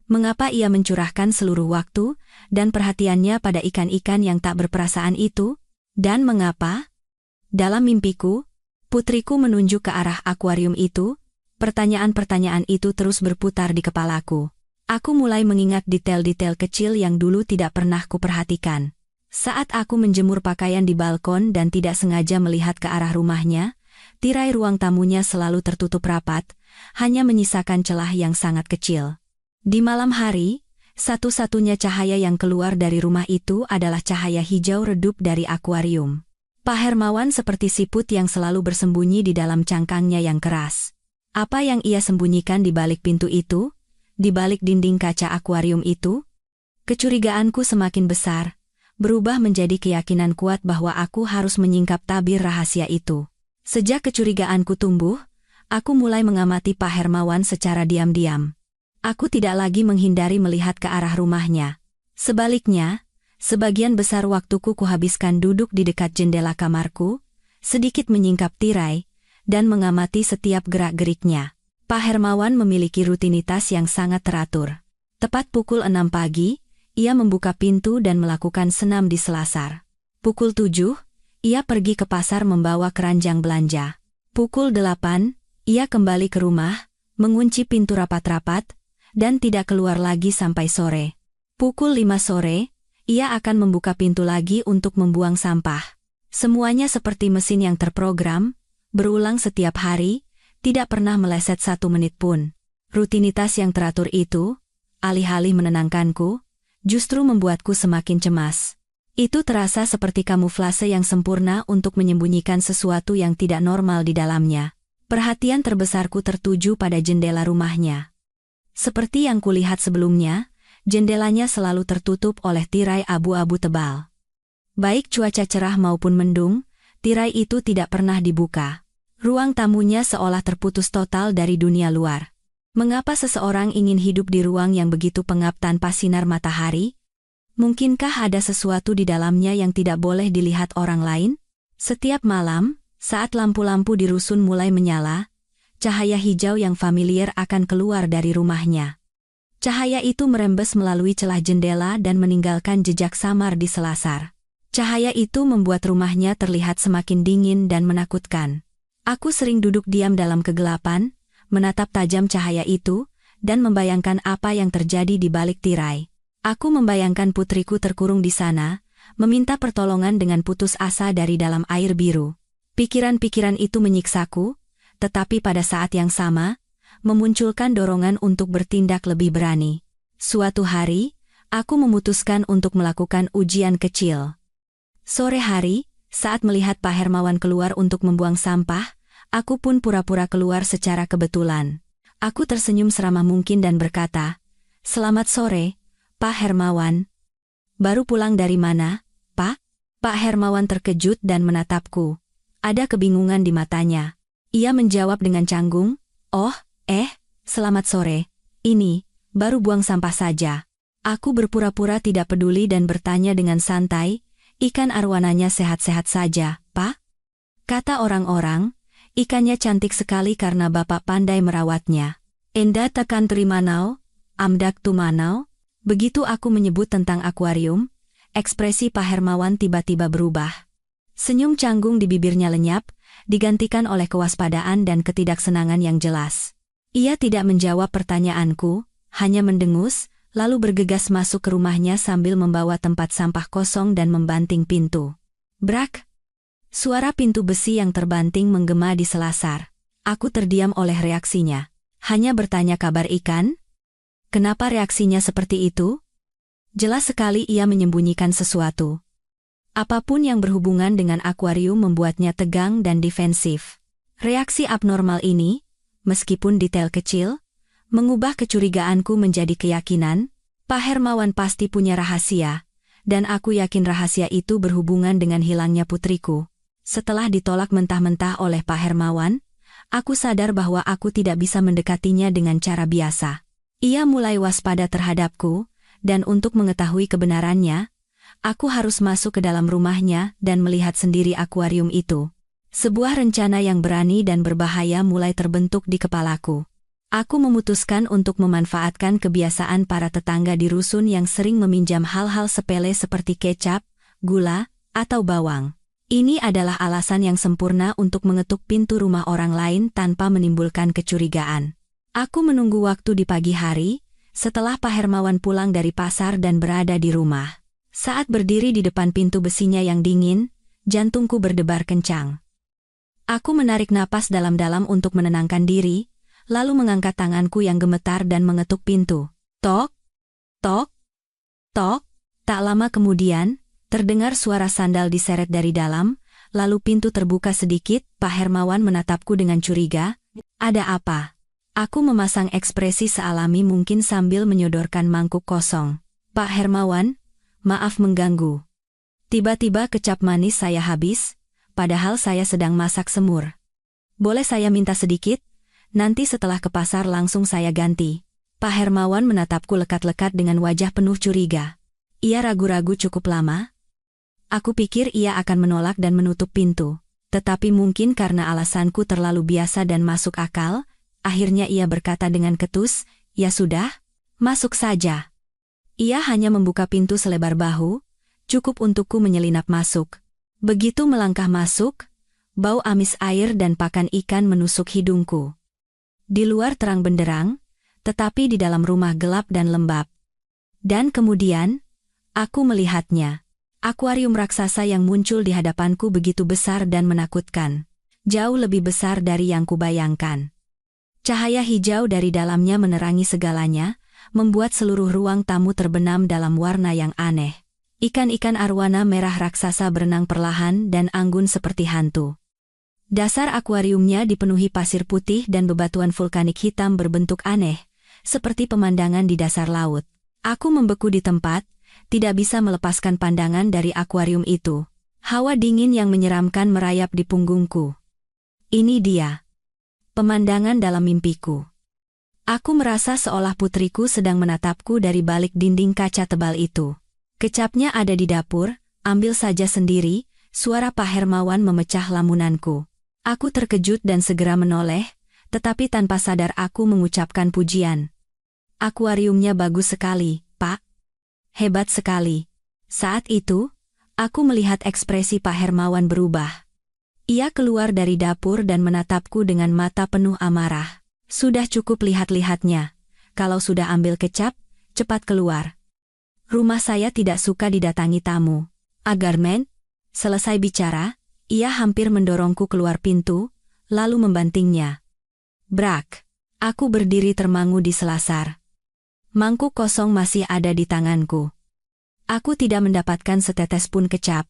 Mengapa ia mencurahkan seluruh waktu dan perhatiannya pada ikan-ikan yang tak berperasaan itu? Dan mengapa? Dalam mimpiku, putriku menunjuk ke arah akuarium itu. Pertanyaan-pertanyaan itu terus berputar di kepalaku. Aku mulai mengingat detail-detail kecil yang dulu tidak pernah kuperhatikan. Saat aku menjemur pakaian di balkon dan tidak sengaja melihat ke arah rumahnya, tirai ruang tamunya selalu tertutup rapat, hanya menyisakan celah yang sangat kecil. Di malam hari, satu-satunya cahaya yang keluar dari rumah itu adalah cahaya hijau redup dari akuarium. Pak Hermawan seperti siput yang selalu bersembunyi di dalam cangkangnya yang keras. Apa yang ia sembunyikan di balik pintu itu? Di balik dinding kaca akuarium itu? Kecurigaanku semakin besar, berubah menjadi keyakinan kuat bahwa aku harus menyingkap tabir rahasia itu. Sejak kecurigaanku tumbuh, aku mulai mengamati Pak Hermawan secara diam-diam. Aku tidak lagi menghindari melihat ke arah rumahnya. Sebaliknya, sebagian besar waktuku kuhabiskan duduk di dekat jendela kamarku, sedikit menyingkap tirai, dan mengamati setiap gerak-geriknya. Pak Hermawan memiliki rutinitas yang sangat teratur. Tepat pukul 6 pagi, ia membuka pintu dan melakukan senam di selasar. Pukul 7, ia pergi ke pasar membawa keranjang belanja. Pukul 8, ia kembali ke rumah, mengunci pintu rapat-rapat, dan tidak keluar lagi sampai sore. Pukul 5 sore, ia akan membuka pintu lagi untuk membuang sampah. Semuanya seperti mesin yang terprogram, berulang setiap hari, tidak pernah meleset 1 menit pun. Rutinitas yang teratur itu, alih-alih menenangkanku, justru membuatku semakin cemas. Itu terasa seperti kamuflase yang sempurna untuk menyembunyikan sesuatu yang tidak normal di dalamnya. Perhatian terbesarku tertuju pada jendela rumahnya. Seperti yang kulihat sebelumnya, jendelanya selalu tertutup oleh tirai abu-abu tebal. Baik cuaca cerah maupun mendung, tirai itu tidak pernah dibuka. Ruang tamunya seolah terputus total dari dunia luar. Mengapa seseorang ingin hidup di ruang yang begitu pengap tanpa sinar matahari? Mungkinkah ada sesuatu di dalamnya yang tidak boleh dilihat orang lain? Setiap malam, saat lampu-lampu di rusun mulai menyala, cahaya hijau yang familiar akan keluar dari rumahnya. Cahaya itu merembes melalui celah jendela dan meninggalkan jejak samar di selasar. Cahaya itu membuat rumahnya terlihat semakin dingin dan menakutkan. Aku sering duduk diam dalam kegelapan, menatap tajam cahaya itu, dan membayangkan apa yang terjadi di balik tirai. Aku membayangkan putriku terkurung di sana, meminta pertolongan dengan putus asa dari dalam air biru. Pikiran-pikiran itu menyiksaku, tetapi pada saat yang sama, memunculkan dorongan untuk bertindak lebih berani. Suatu hari, aku memutuskan untuk melakukan ujian kecil. Sore hari, saat melihat Pak Hermawan keluar untuk membuang sampah, aku pun pura-pura keluar secara kebetulan. Aku tersenyum seramah mungkin dan berkata, "Selamat sore, Pak Hermawan." "Baru pulang dari mana, Pak?" Pak Hermawan terkejut dan menatapku. Ada kebingungan di matanya. Ia menjawab dengan canggung, "Oh, selamat sore. Ini, baru buang sampah saja." Aku berpura-pura tidak peduli dan bertanya dengan santai, "Ikan arwananya sehat-sehat saja, Pak?" Kata orang-orang, ikannya cantik sekali karena Bapak pandai merawatnya. "Enda tekan terimanau, amdak tumanau." Begitu aku menyebut tentang akuarium, ekspresi Pak Hermawan tiba-tiba berubah. Senyum canggung di bibirnya lenyap, digantikan oleh kewaspadaan dan ketidaksenangan yang jelas. Ia tidak menjawab pertanyaanku, hanya mendengus, lalu bergegas masuk ke rumahnya sambil membawa tempat sampah kosong dan membanting pintu. Brak! Suara pintu besi yang terbanting menggema di selasar. Aku terdiam oleh reaksinya. Hanya bertanya kabar ikan? Kenapa reaksinya seperti itu? Jelas sekali ia menyembunyikan sesuatu. Apapun yang berhubungan dengan akuarium membuatnya tegang dan defensif. Reaksi abnormal ini, meskipun detail kecil, mengubah kecurigaanku menjadi keyakinan. Pak Hermawan pasti punya rahasia, dan aku yakin rahasia itu berhubungan dengan hilangnya putriku. Setelah ditolak mentah-mentah oleh Pak Hermawan, aku sadar bahwa aku tidak bisa mendekatinya dengan cara biasa. Ia mulai waspada terhadapku, dan untuk mengetahui kebenarannya, aku harus masuk ke dalam rumahnya dan melihat sendiri akuarium itu. Sebuah rencana yang berani dan berbahaya mulai terbentuk di kepalaku. Aku memutuskan untuk memanfaatkan kebiasaan para tetangga di rusun yang sering meminjam hal-hal sepele seperti kecap, gula, atau bawang. Ini adalah alasan yang sempurna untuk mengetuk pintu rumah orang lain tanpa menimbulkan kecurigaan. Aku menunggu waktu di pagi hari, setelah Pak Hermawan pulang dari pasar dan berada di rumah. Saat berdiri di depan pintu besinya yang dingin, jantungku berdebar kencang. Aku menarik napas dalam-dalam untuk menenangkan diri, lalu mengangkat tanganku yang gemetar dan mengetuk pintu. Tok, tok, tok. Tak lama kemudian, terdengar suara sandal diseret dari dalam, lalu pintu terbuka sedikit. Pak Hermawan menatapku dengan curiga. "Ada apa?" Aku memasang ekspresi sealami mungkin sambil menyodorkan mangkuk kosong. "Pak Hermawan, maaf mengganggu. Tiba-tiba kecap manis saya habis, padahal saya sedang masak semur. Boleh saya minta sedikit? Nanti setelah ke pasar langsung saya ganti." Pak Hermawan menatapku lekat-lekat dengan wajah penuh curiga. Ia ragu-ragu cukup lama. Aku pikir ia akan menolak dan menutup pintu. Tetapi mungkin karena alasanku terlalu biasa dan masuk akal, Akhirnya ia berkata dengan ketus, "Ya sudah, masuk saja." Ia hanya membuka pintu selebar bahu, cukup untukku menyelinap masuk. Begitu melangkah masuk, bau amis air dan pakan ikan menusuk hidungku. Di luar terang benderang, tetapi di dalam rumah gelap dan lembab. Dan kemudian, aku melihatnya. Akuarium raksasa yang muncul di hadapanku begitu besar dan menakutkan. Jauh lebih besar dari yang kubayangkan. Cahaya hijau dari dalamnya menerangi segalanya, membuat seluruh ruang tamu terbenam dalam warna yang aneh. Ikan-ikan arwana merah raksasa berenang perlahan dan anggun seperti hantu. Dasar akuariumnya dipenuhi pasir putih dan bebatuan vulkanik hitam berbentuk aneh, seperti pemandangan di dasar laut. Aku membeku di tempat, tidak bisa melepaskan pandangan dari akuarium itu. Hawa dingin yang menyeramkan merayap di punggungku. Ini dia. Pemandangan dalam mimpiku. Aku merasa seolah putriku sedang menatapku dari balik dinding kaca tebal itu. Kecapnya ada di dapur, ambil saja sendiri, suara Pak Hermawan memecah lamunanku. Aku terkejut dan segera menoleh, tetapi tanpa sadar aku mengucapkan pujian. Akuariumnya bagus sekali, Pak. Hebat sekali. Saat itu, aku melihat ekspresi Pak Hermawan berubah. Ia keluar dari dapur dan menatapku dengan mata penuh amarah. Sudah cukup lihat-lihatnya. Kalau sudah ambil kecap, cepat keluar. Rumah saya tidak suka didatangi tamu. Agarmen, selesai bicara, ia hampir mendorongku keluar pintu, lalu membantingnya. Brak. Aku berdiri termangu di selasar. Mangkuk kosong masih ada di tanganku. Aku tidak mendapatkan setetes pun kecap.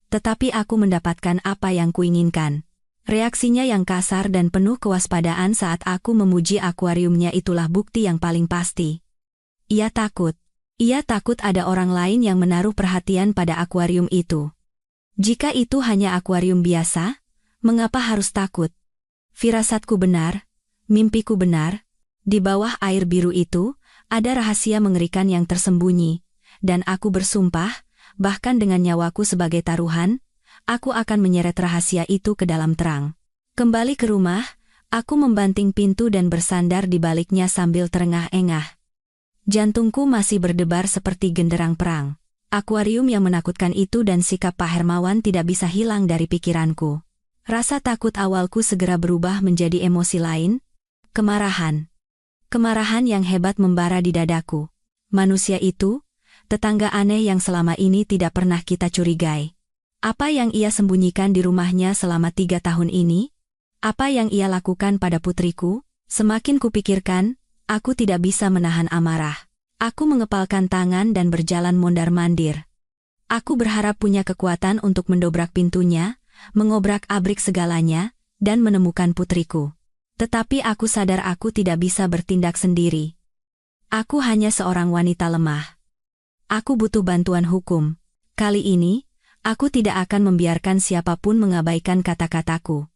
Tetapi aku mendapatkan apa yang kuinginkan. Reaksinya yang kasar dan penuh kewaspadaan saat aku memuji akuariumnya itulah bukti yang paling pasti. Ia takut. Ia takut ada orang lain yang menaruh perhatian pada akuarium itu. Jika itu hanya akuarium biasa, mengapa harus takut? Firasatku benar, mimpiku benar. Di bawah air biru itu, ada rahasia mengerikan yang tersembunyi, dan aku bersumpah, bahkan dengan nyawaku sebagai taruhan, aku akan menyeret rahasia itu ke dalam terang. Kembali ke rumah, aku membanting pintu dan bersandar di baliknya sambil terengah-engah. Jantungku masih berdebar seperti genderang perang. Akuarium yang menakutkan itu dan sikap Pak Hermawan tidak bisa hilang dari pikiranku. Rasa takut awalku segera berubah menjadi emosi lain, kemarahan. Kemarahan yang hebat membara di dadaku. Manusia itu, tetangga aneh yang selama ini tidak pernah kita curigai. Apa yang ia sembunyikan di rumahnya selama 3 tahun ini? Apa yang ia lakukan pada putriku? Semakin kupikirkan, aku tidak bisa menahan amarah. Aku mengepalkan tangan dan berjalan mondar-mandir. Aku berharap punya kekuatan untuk mendobrak pintunya, mengobrak-abrik segalanya, dan menemukan putriku. Tetapi aku sadar aku tidak bisa bertindak sendiri. Aku hanya seorang wanita lemah. Aku butuh bantuan hukum. Kali ini, aku tidak akan membiarkan siapapun mengabaikan kata-kataku.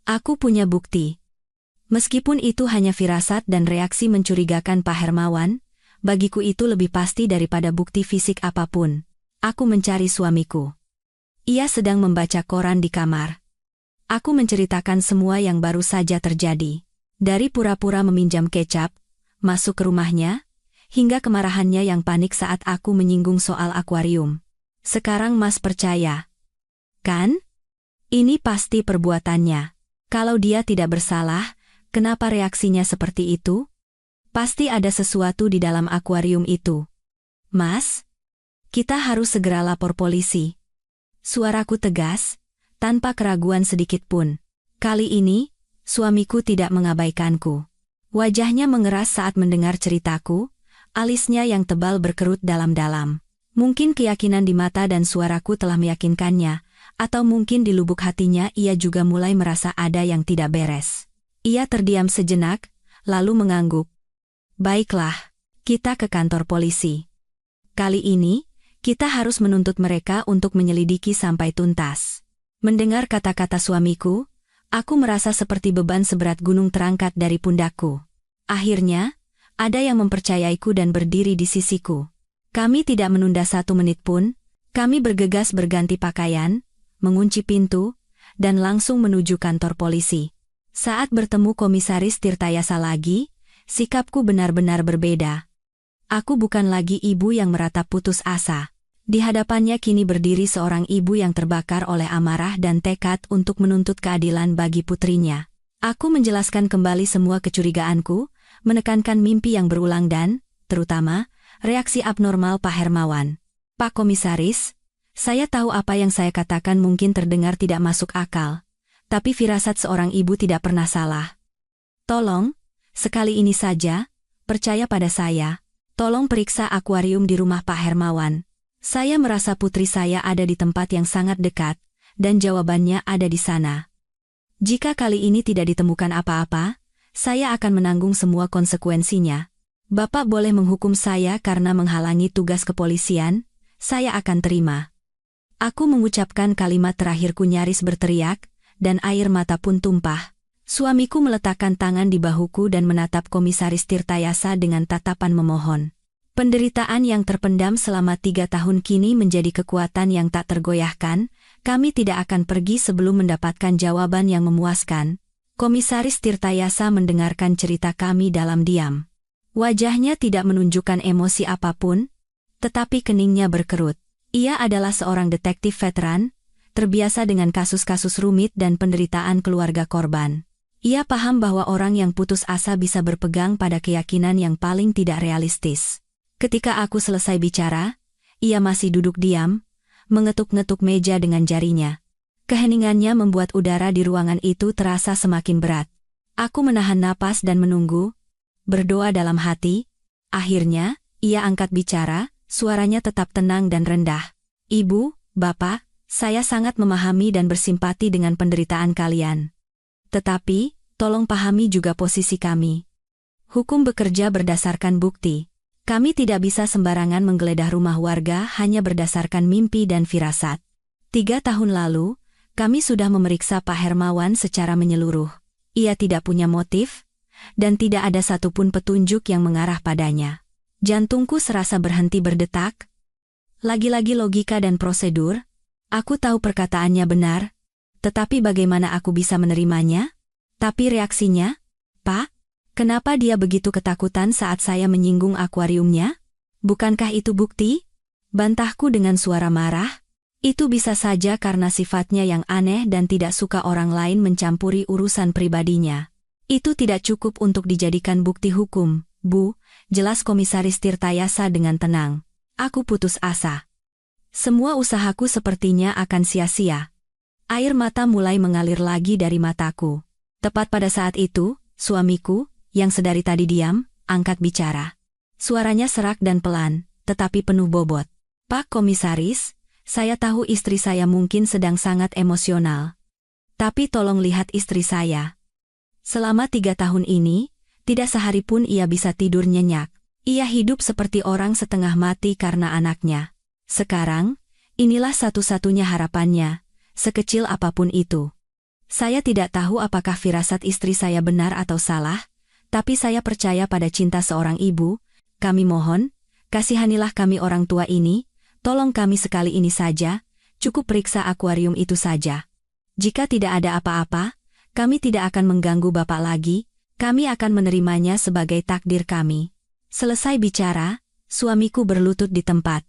Aku punya bukti. Meskipun itu hanya firasat dan reaksi mencurigakan Pak Hermawan, bagiku itu lebih pasti daripada bukti fisik apapun. Aku mencari suamiku. Ia sedang membaca koran di kamar. Aku menceritakan semua yang baru saja terjadi. Dari pura-pura meminjam kecap, masuk ke rumahnya, hingga kemarahannya yang panik saat aku menyinggung soal akuarium. Sekarang Mas percaya. Kan? Ini pasti perbuatannya. Kalau dia tidak bersalah, kenapa reaksinya seperti itu? Pasti ada sesuatu di dalam akuarium itu. Mas, kita harus segera lapor polisi. Suaraku tegas, tanpa keraguan sedikit pun. Kali ini, suamiku tidak mengabaikanku. Wajahnya mengeras saat mendengar ceritaku, alisnya yang tebal berkerut dalam-dalam. Mungkin keyakinan di mata dan suaraku telah meyakinkannya, atau mungkin di lubuk hatinya ia juga mulai merasa ada yang tidak beres. Ia terdiam sejenak, lalu mengangguk. Baiklah, kita ke kantor polisi. Kali ini, kita harus menuntut mereka untuk menyelidiki sampai tuntas. Mendengar kata-kata suamiku, aku merasa seperti beban seberat gunung terangkat dari pundakku. Akhirnya, ada yang mempercayaiku dan berdiri di sisiku. Kami tidak menunda 1 menit pun, kami bergegas berganti pakaian, mengunci pintu, dan langsung menuju kantor polisi. Saat bertemu Komisaris Tirtayasa lagi, sikapku benar-benar berbeda. Aku bukan lagi ibu yang meratap putus asa. Di hadapannya kini berdiri seorang ibu yang terbakar oleh amarah dan tekad untuk menuntut keadilan bagi putrinya. Aku menjelaskan kembali semua kecurigaanku, menekankan mimpi yang berulang dan, terutama, reaksi abnormal Pak Hermawan. Pak Komisaris, saya tahu apa yang saya katakan mungkin terdengar tidak masuk akal, tapi firasat seorang ibu tidak pernah salah. Tolong, sekali ini saja, percaya pada saya, tolong periksa akuarium di rumah Pak Hermawan. Saya merasa putri saya ada di tempat yang sangat dekat, dan jawabannya ada di sana. Jika kali ini tidak ditemukan apa-apa, saya akan menanggung semua konsekuensinya. Bapak boleh menghukum saya karena menghalangi tugas kepolisian, saya akan terima. Aku mengucapkan kalimat terakhirku nyaris berteriak, dan air mata pun tumpah. Suamiku meletakkan tangan di bahuku dan menatap Komisaris Tirtayasa dengan tatapan memohon. Penderitaan yang terpendam selama 3 tahun kini menjadi kekuatan yang tak tergoyahkan, kami tidak akan pergi sebelum mendapatkan jawaban yang memuaskan. Komisaris Tirtayasa mendengarkan cerita kami dalam diam. Wajahnya tidak menunjukkan emosi apapun, tetapi keningnya berkerut. Ia adalah seorang detektif veteran, terbiasa dengan kasus-kasus rumit dan penderitaan keluarga korban. Ia paham bahwa orang yang putus asa bisa berpegang pada keyakinan yang paling tidak realistis. Ketika aku selesai bicara, ia masih duduk diam, mengetuk-ngetuk meja dengan jarinya. Keheningannya membuat udara di ruangan itu terasa semakin berat. Aku menahan napas dan menunggu, berdoa dalam hati. Akhirnya, ia angkat bicara, suaranya tetap tenang dan rendah. Ibu, Bapak, saya sangat memahami dan bersimpati dengan penderitaan kalian. Tetapi, tolong pahami juga posisi kami. Hukum bekerja berdasarkan bukti. Kami tidak bisa sembarangan menggeledah rumah warga hanya berdasarkan mimpi dan firasat. 3 tahun lalu, kami sudah memeriksa Pak Hermawan secara menyeluruh. Ia tidak punya motif, dan tidak ada satupun petunjuk yang mengarah padanya. Jantungku serasa berhenti berdetak. Lagi-lagi logika dan prosedur. Aku tahu perkataannya benar, tetapi bagaimana aku bisa menerimanya? Tapi reaksinya, Pak, kenapa dia begitu ketakutan saat saya menyinggung akuariumnya? Bukankah itu bukti? Bantahku dengan suara marah. Itu bisa saja karena sifatnya yang aneh dan tidak suka orang lain mencampuri urusan pribadinya. Itu tidak cukup untuk dijadikan bukti hukum, Bu, jelas Komisaris Tirtayasa dengan tenang. Aku putus asa. Semua usahaku sepertinya akan sia-sia. Air mata mulai mengalir lagi dari mataku. Tepat pada saat itu, suamiku, yang sedari tadi diam, angkat bicara. Suaranya serak dan pelan, tetapi penuh bobot. Pak Komisaris, saya tahu istri saya mungkin sedang sangat emosional. Tapi tolong lihat istri saya. Selama 3 tahun ini, tidak sehari pun ia bisa tidur nyenyak. Ia hidup seperti orang setengah mati karena anaknya. Sekarang, inilah satu-satunya harapannya, sekecil apapun itu. Saya tidak tahu apakah firasat istri saya benar atau salah, tapi saya percaya pada cinta seorang ibu. Kami mohon, kasihanilah kami orang tua ini, tolong kami sekali ini saja, cukup periksa akuarium itu saja. Jika tidak ada apa-apa, kami tidak akan mengganggu Bapak lagi, kami akan menerimanya sebagai takdir kami. Selesai bicara, suamiku berlutut di tempat.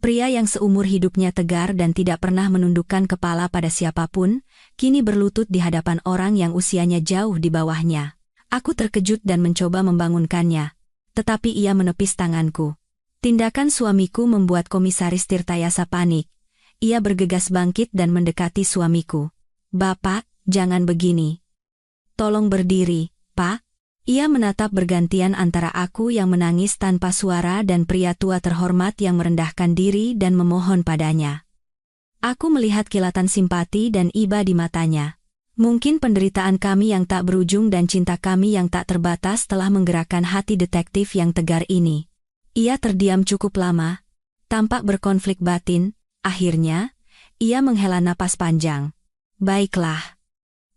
Pria yang seumur hidupnya tegar dan tidak pernah menundukkan kepala pada siapapun, kini berlutut di hadapan orang yang usianya jauh di bawahnya. Aku terkejut dan mencoba membangunkannya. Tetapi ia menepis tanganku. Tindakan suamiku membuat Komisaris Tirtayasa panik. Ia bergegas bangkit dan mendekati suamiku. Bapak, jangan begini. Tolong berdiri, Pak. Ia menatap bergantian antara aku yang menangis tanpa suara dan pria tua terhormat yang merendahkan diri dan memohon padanya. Aku melihat kilatan simpati dan iba di matanya. Mungkin penderitaan kami yang tak berujung dan cinta kami yang tak terbatas telah menggerakkan hati detektif yang tegar ini. Ia terdiam cukup lama, tampak berkonflik batin. Akhirnya, ia menghela napas panjang. Baiklah.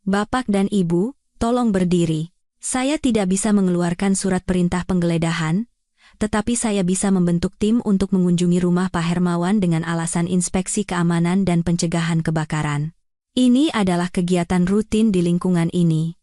Bapak dan Ibu, tolong berdiri. Saya tidak bisa mengeluarkan surat perintah penggeledahan, tetapi saya bisa membentuk tim untuk mengunjungi rumah Pak Hermawan dengan alasan inspeksi keamanan dan pencegahan kebakaran. Ini adalah kegiatan rutin di lingkungan ini.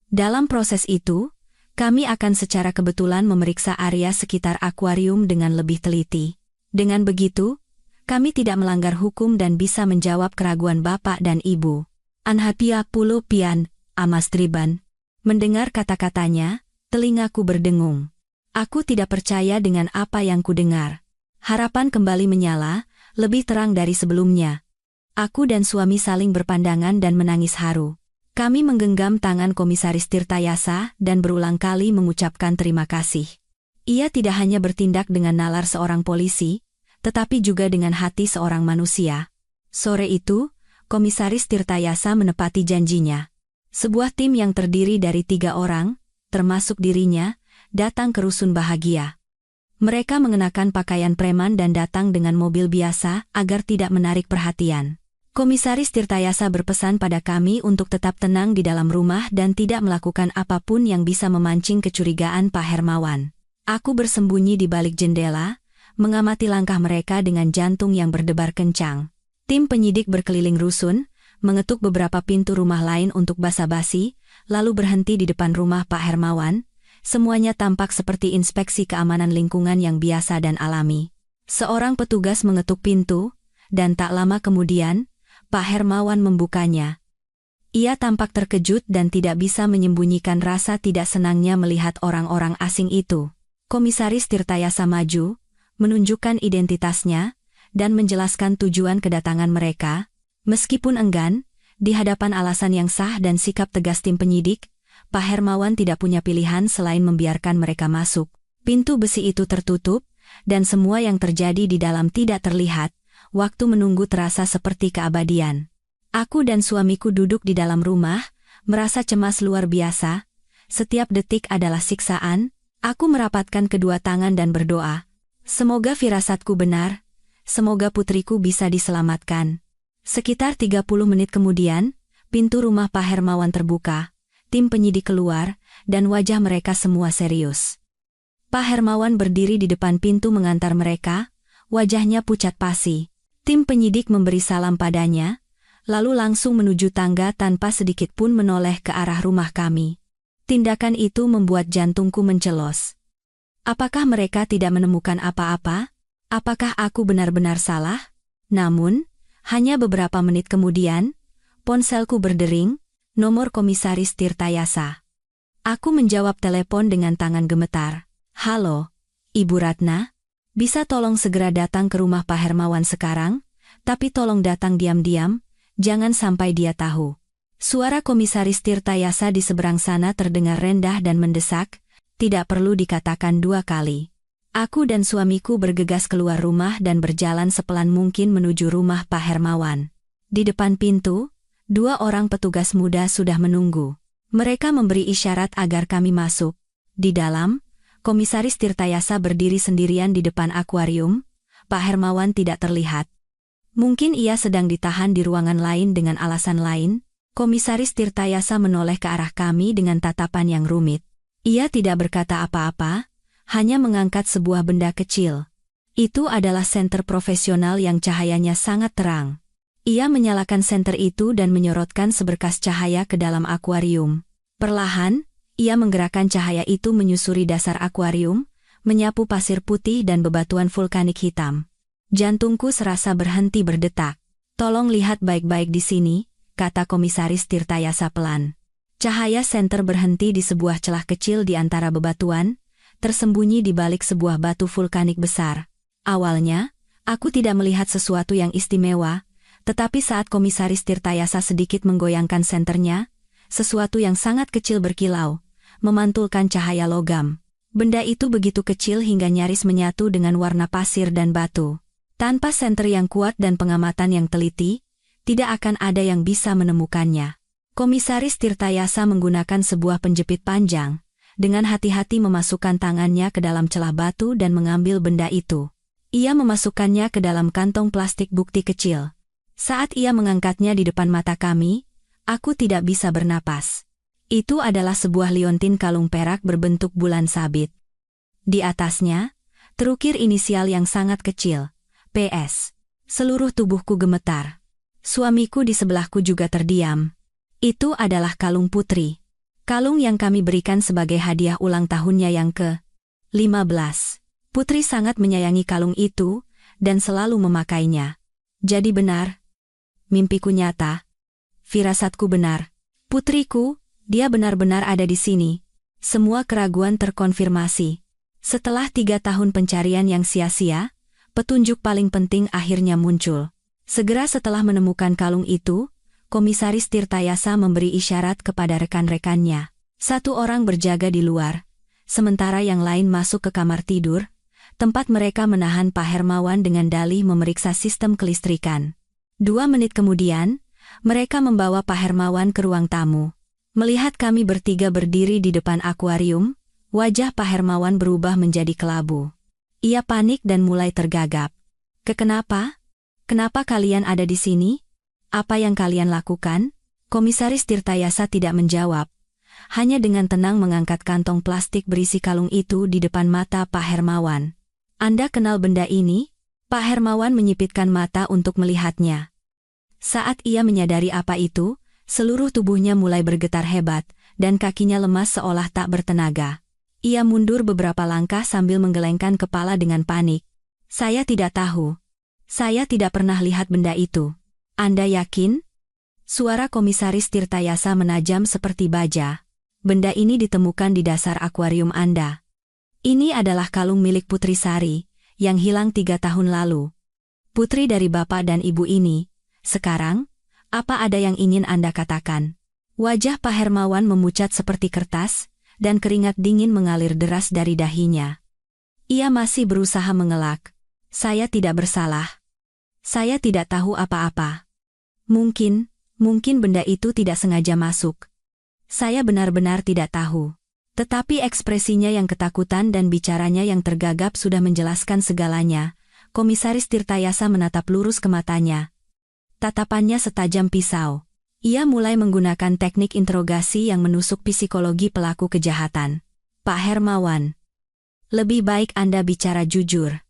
Dalam proses itu, kami akan secara kebetulan memeriksa area sekitar akuarium dengan lebih teliti. Dengan begitu, kami tidak melanggar hukum dan bisa menjawab keraguan Bapak dan Ibu. Anhatia Pulo Pian, Amas Triban. Mendengar kata-katanya, telingaku berdengung. Aku tidak percaya dengan apa yang kudengar. Harapan kembali menyala, lebih terang dari sebelumnya. Aku dan suami saling berpandangan dan menangis haru. Kami menggenggam tangan Komisaris Tirtayasa dan berulang kali mengucapkan terima kasih. Ia tidak hanya bertindak dengan nalar seorang polisi, tetapi juga dengan hati seorang manusia. Sore itu, Komisaris Tirtayasa menepati janjinya. Sebuah tim yang terdiri dari 3 orang, termasuk dirinya, datang ke rusun bahagia. Mereka mengenakan pakaian preman dan datang dengan mobil biasa agar tidak menarik perhatian. Komisaris Tirtayasa berpesan pada kami untuk tetap tenang di dalam rumah dan tidak melakukan apapun yang bisa memancing kecurigaan Pak Hermawan. Aku bersembunyi di balik jendela, mengamati langkah mereka dengan jantung yang berdebar kencang. Tim penyidik berkeliling rusun, mengetuk beberapa pintu rumah lain untuk basa-basi, lalu berhenti di depan rumah Pak Hermawan. Semuanya tampak seperti inspeksi keamanan lingkungan yang biasa dan alami. Seorang petugas mengetuk pintu, dan tak lama kemudian, Pak Hermawan membukanya. Ia tampak terkejut dan tidak bisa menyembunyikan rasa tidak senangnya melihat orang-orang asing itu. Komisaris Tirtayasa maju, menunjukkan identitasnya, dan menjelaskan tujuan kedatangan mereka. Meskipun enggan, di hadapan alasan yang sah dan sikap tegas tim penyidik, Pak Hermawan tidak punya pilihan selain membiarkan mereka masuk. Pintu besi itu tertutup, dan semua yang terjadi di dalam tidak terlihat. Waktu menunggu terasa seperti keabadian. Aku dan suamiku duduk di dalam rumah, merasa cemas luar biasa. Setiap detik adalah siksaan. Aku merapatkan kedua tangan dan berdoa. Semoga firasatku benar, semoga putriku bisa diselamatkan. Sekitar 30 menit kemudian, pintu rumah Pak Hermawan terbuka. Tim penyidik keluar, dan wajah mereka semua serius. Pak Hermawan berdiri di depan pintu mengantar mereka, wajahnya pucat pasi. Tim penyidik memberi salam padanya, lalu langsung menuju tangga tanpa sedikit pun menoleh ke arah rumah kami. Tindakan itu membuat jantungku mencelos. Apakah mereka tidak menemukan apa-apa? Apakah aku benar-benar salah? Namun, hanya beberapa menit kemudian, ponselku berdering, nomor Komisaris Tirtayasa. Aku menjawab telepon dengan tangan gemetar. Halo, Ibu Ratna? Bisa tolong segera datang ke rumah Pak Hermawan sekarang? Tapi tolong datang diam-diam, jangan sampai dia tahu. Suara Komisaris Tirtayasa di seberang sana terdengar rendah dan mendesak, tidak perlu dikatakan 2 kali. Aku dan suamiku bergegas keluar rumah dan berjalan sepelan mungkin menuju rumah Pak Hermawan. Di depan pintu, 2 orang petugas muda sudah menunggu. Mereka memberi isyarat agar kami masuk. Di dalam, Komisaris Tirtayasa berdiri sendirian di depan akuarium. Pak Hermawan tidak terlihat. Mungkin ia sedang ditahan di ruangan lain dengan alasan lain. Komisaris Tirtayasa menoleh ke arah kami dengan tatapan yang rumit. Ia tidak berkata apa-apa, hanya mengangkat sebuah benda kecil. Itu adalah senter profesional yang cahayanya sangat terang. Ia menyalakan senter itu dan menyorotkan seberkas cahaya ke dalam akuarium. Perlahan, ia menggerakkan cahaya itu menyusuri dasar akuarium, menyapu pasir putih dan bebatuan vulkanik hitam. Jantungku serasa berhenti berdetak. Tolong lihat baik-baik di sini, kata Komisaris Tirtayasa pelan. Cahaya senter berhenti di sebuah celah kecil di antara bebatuan, tersembunyi di balik sebuah batu vulkanik besar. Awalnya, aku tidak melihat sesuatu yang istimewa, tetapi saat Komisaris Tirtayasa sedikit menggoyangkan senternya, sesuatu yang sangat kecil berkilau, memantulkan cahaya logam. Benda itu begitu kecil hingga nyaris menyatu dengan warna pasir dan batu. Tanpa senter yang kuat dan pengamatan yang teliti, tidak akan ada yang bisa menemukannya. Komisaris Tirtayasa menggunakan sebuah penjepit panjang, dengan hati-hati memasukkan tangannya ke dalam celah batu dan mengambil benda itu. Ia memasukkannya ke dalam kantong plastik bukti kecil. Saat ia mengangkatnya di depan mata kami, aku tidak bisa bernapas. Itu adalah sebuah liontin kalung perak berbentuk bulan sabit. Di atasnya, terukir inisial yang sangat kecil, PS. Seluruh tubuhku gemetar. Suamiku di sebelahku juga terdiam. Itu adalah kalung putri. Kalung yang kami berikan sebagai hadiah ulang tahunnya yang ke-15. Putri sangat menyayangi kalung itu, dan selalu memakainya. Jadi benar. Mimpiku nyata. Firasatku benar. Putriku, dia benar-benar ada di sini. Semua keraguan terkonfirmasi. Setelah 3 tahun pencarian yang sia-sia, petunjuk paling penting akhirnya muncul. Segera setelah menemukan kalung itu, Komisaris Tirtayasa memberi isyarat kepada rekan-rekannya. 1 orang berjaga di luar, sementara yang lain masuk ke kamar tidur, tempat mereka menahan Pak Hermawan dengan dalih memeriksa sistem kelistrikan. 2 menit kemudian, mereka membawa Pak Hermawan ke ruang tamu. Melihat kami bertiga berdiri di depan akuarium, wajah Pak Hermawan berubah menjadi kelabu. Ia panik dan mulai tergagap. Kenapa? Kenapa kalian ada di sini? Apa yang kalian lakukan? Komisaris Tirtayasa tidak menjawab. Hanya dengan tenang mengangkat kantong plastik berisi kalung itu di depan mata Pak Hermawan. Anda kenal benda ini? Pak Hermawan menyipitkan mata untuk melihatnya. Saat ia menyadari apa itu, seluruh tubuhnya mulai bergetar hebat, dan kakinya lemas seolah tak bertenaga. Ia mundur beberapa langkah sambil menggelengkan kepala dengan panik. Saya tidak tahu. Saya tidak pernah lihat benda itu. Anda yakin? Suara Komisaris Tirtayasa menajam seperti baja. Benda ini ditemukan di dasar akuarium Anda. Ini adalah kalung milik Putri Sari, yang hilang 3 tahun lalu. Putri dari Bapak dan Ibu ini. Sekarang, apa ada yang ingin Anda katakan? Wajah Pak Hermawan memucat seperti kertas, dan keringat dingin mengalir deras dari dahinya. Ia masih berusaha mengelak. Saya tidak bersalah. Saya tidak tahu apa-apa. Mungkin benda itu tidak sengaja masuk. Saya benar-benar tidak tahu. Tetapi ekspresinya yang ketakutan dan bicaranya yang tergagap sudah menjelaskan segalanya. Komisaris Tirtayasa menatap lurus ke matanya. Tatapannya setajam pisau. Ia mulai menggunakan teknik interogasi yang menusuk psikologi pelaku kejahatan. Pak Hermawan, lebih baik Anda bicara jujur.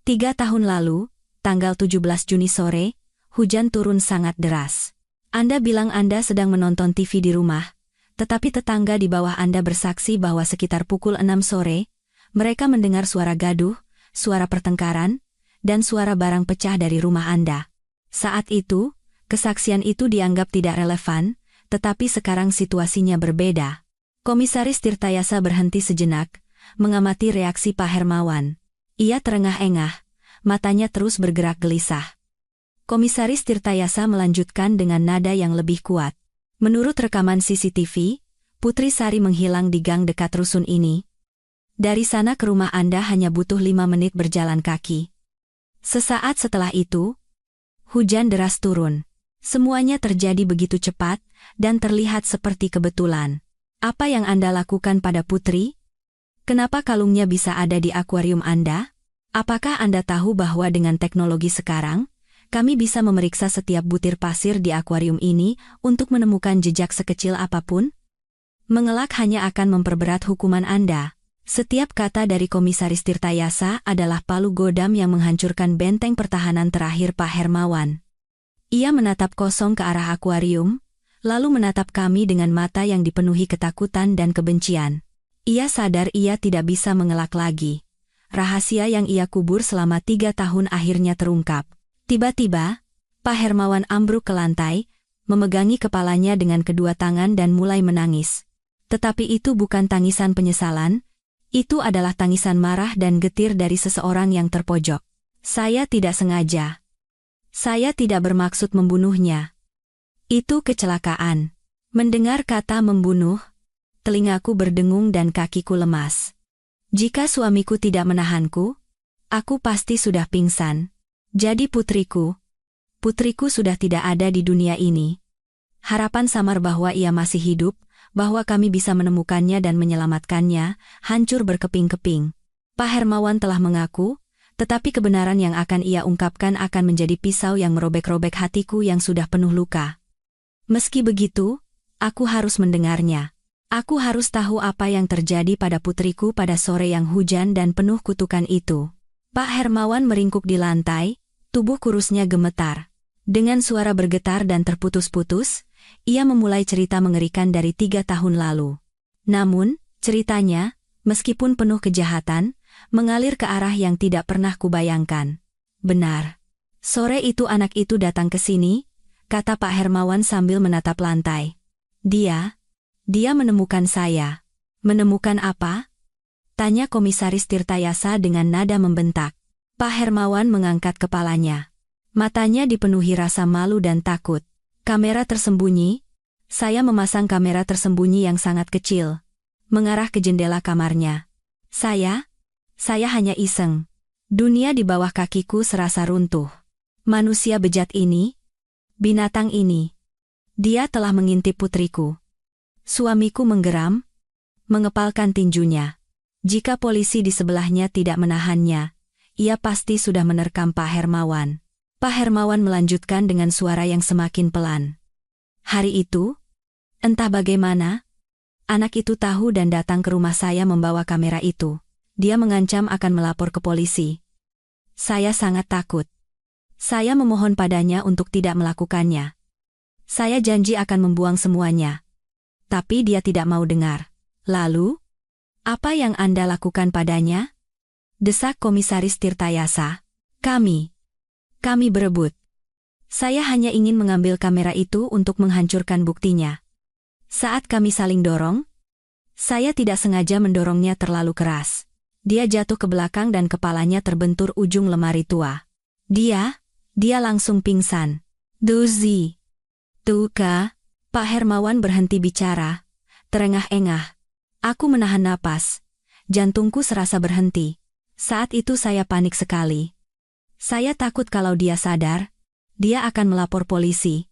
3 tahun lalu, tanggal 17 Juni sore, hujan turun sangat deras. Anda bilang Anda sedang menonton TV di rumah, tetapi tetangga di bawah Anda bersaksi bahwa sekitar pukul 6 sore, mereka mendengar suara gaduh, suara pertengkaran, dan suara barang pecah dari rumah Anda. Saat itu, kesaksian itu dianggap tidak relevan, tetapi sekarang situasinya berbeda. Komisaris Tirtayasa berhenti sejenak, mengamati reaksi Pak Hermawan. Ia terengah-engah, matanya terus bergerak gelisah. Komisaris Tirtayasa melanjutkan dengan nada yang lebih kuat. Menurut rekaman CCTV, Putri Sari menghilang di gang dekat rusun ini. Dari sana ke rumah Anda hanya butuh 5 menit berjalan kaki. Sesaat setelah itu, hujan deras turun. Semuanya terjadi begitu cepat, dan terlihat seperti kebetulan. Apa yang Anda lakukan pada Putri? Kenapa kalungnya bisa ada di akuarium Anda? Apakah Anda tahu bahwa dengan teknologi sekarang, kami bisa memeriksa setiap butir pasir di akuarium ini untuk menemukan jejak sekecil apapun? Mengelak hanya akan memperberat hukuman Anda. Setiap kata dari Komisaris Tirtayasa adalah palu godam yang menghancurkan benteng pertahanan terakhir Pak Hermawan. Ia menatap kosong ke arah akuarium, lalu menatap kami dengan mata yang dipenuhi ketakutan dan kebencian. Ia sadar ia tidak bisa mengelak lagi. Rahasia yang ia kubur selama 3 tahun akhirnya terungkap. Tiba-tiba, Pak Hermawan ambruk ke lantai, memegangi kepalanya dengan kedua tangan dan mulai menangis. Tetapi itu bukan tangisan penyesalan, itu adalah tangisan marah dan getir dari seseorang yang terpojok. Saya tidak sengaja. Saya tidak bermaksud membunuhnya. Itu kecelakaan. Mendengar kata membunuh, telingaku berdengung dan kakiku lemas. Jika suamiku tidak menahanku, aku pasti sudah pingsan. Jadi putriku sudah tidak ada di dunia ini. Harapan samar bahwa ia masih hidup, bahwa kami bisa menemukannya dan menyelamatkannya, hancur berkeping-keping. Pak Hermawan telah mengaku, tetapi kebenaran yang akan ia ungkapkan akan menjadi pisau yang merobek-robek hatiku yang sudah penuh luka. Meski begitu, aku harus mendengarnya. Aku harus tahu apa yang terjadi pada putriku pada sore yang hujan dan penuh kutukan itu. Pak Hermawan meringkuk di lantai, tubuh kurusnya gemetar. Dengan suara bergetar dan terputus-putus, ia memulai cerita mengerikan dari 3 tahun lalu. Namun, ceritanya, meskipun penuh kejahatan, mengalir ke arah yang tidak pernah kubayangkan. Benar. Sore itu anak itu datang ke sini, kata Pak Hermawan sambil menatap lantai. Dia menemukan saya. Menemukan apa? Tanya Komisaris Tirtayasa dengan nada membentak. Pak Hermawan mengangkat kepalanya. Matanya dipenuhi rasa malu dan takut. Kamera tersembunyi. Saya memasang kamera tersembunyi yang sangat kecil. Mengarah ke jendela kamarnya. Saya hanya iseng. Dunia di bawah kakiku serasa runtuh. Manusia bejat ini, binatang ini, dia telah mengintip putriku. Suamiku menggeram, mengepalkan tinjunya. Jika polisi di sebelahnya tidak menahannya, ia pasti sudah menerkam Pak Hermawan. Pak Hermawan melanjutkan dengan suara yang semakin pelan. Hari itu, entah bagaimana, anak itu tahu dan datang ke rumah saya membawa kamera itu. Dia mengancam akan melapor ke polisi. Saya sangat takut. Saya memohon padanya untuk tidak melakukannya. Saya janji akan membuang semuanya. Tapi dia tidak mau dengar. Lalu, apa yang Anda lakukan padanya? Desak Komisaris Tirtayasa. Kami berebut. Saya hanya ingin mengambil kamera itu untuk menghancurkan buktinya. Saat kami saling dorong, saya tidak sengaja mendorongnya terlalu keras. Dia jatuh ke belakang dan kepalanya terbentur ujung lemari tua. Dia langsung pingsan. Duzi. Tuka. Pak Hermawan berhenti bicara. Terengah-engah. Aku menahan napas. Jantungku serasa berhenti. Saat itu saya panik sekali. Saya takut kalau dia sadar, dia akan melapor polisi.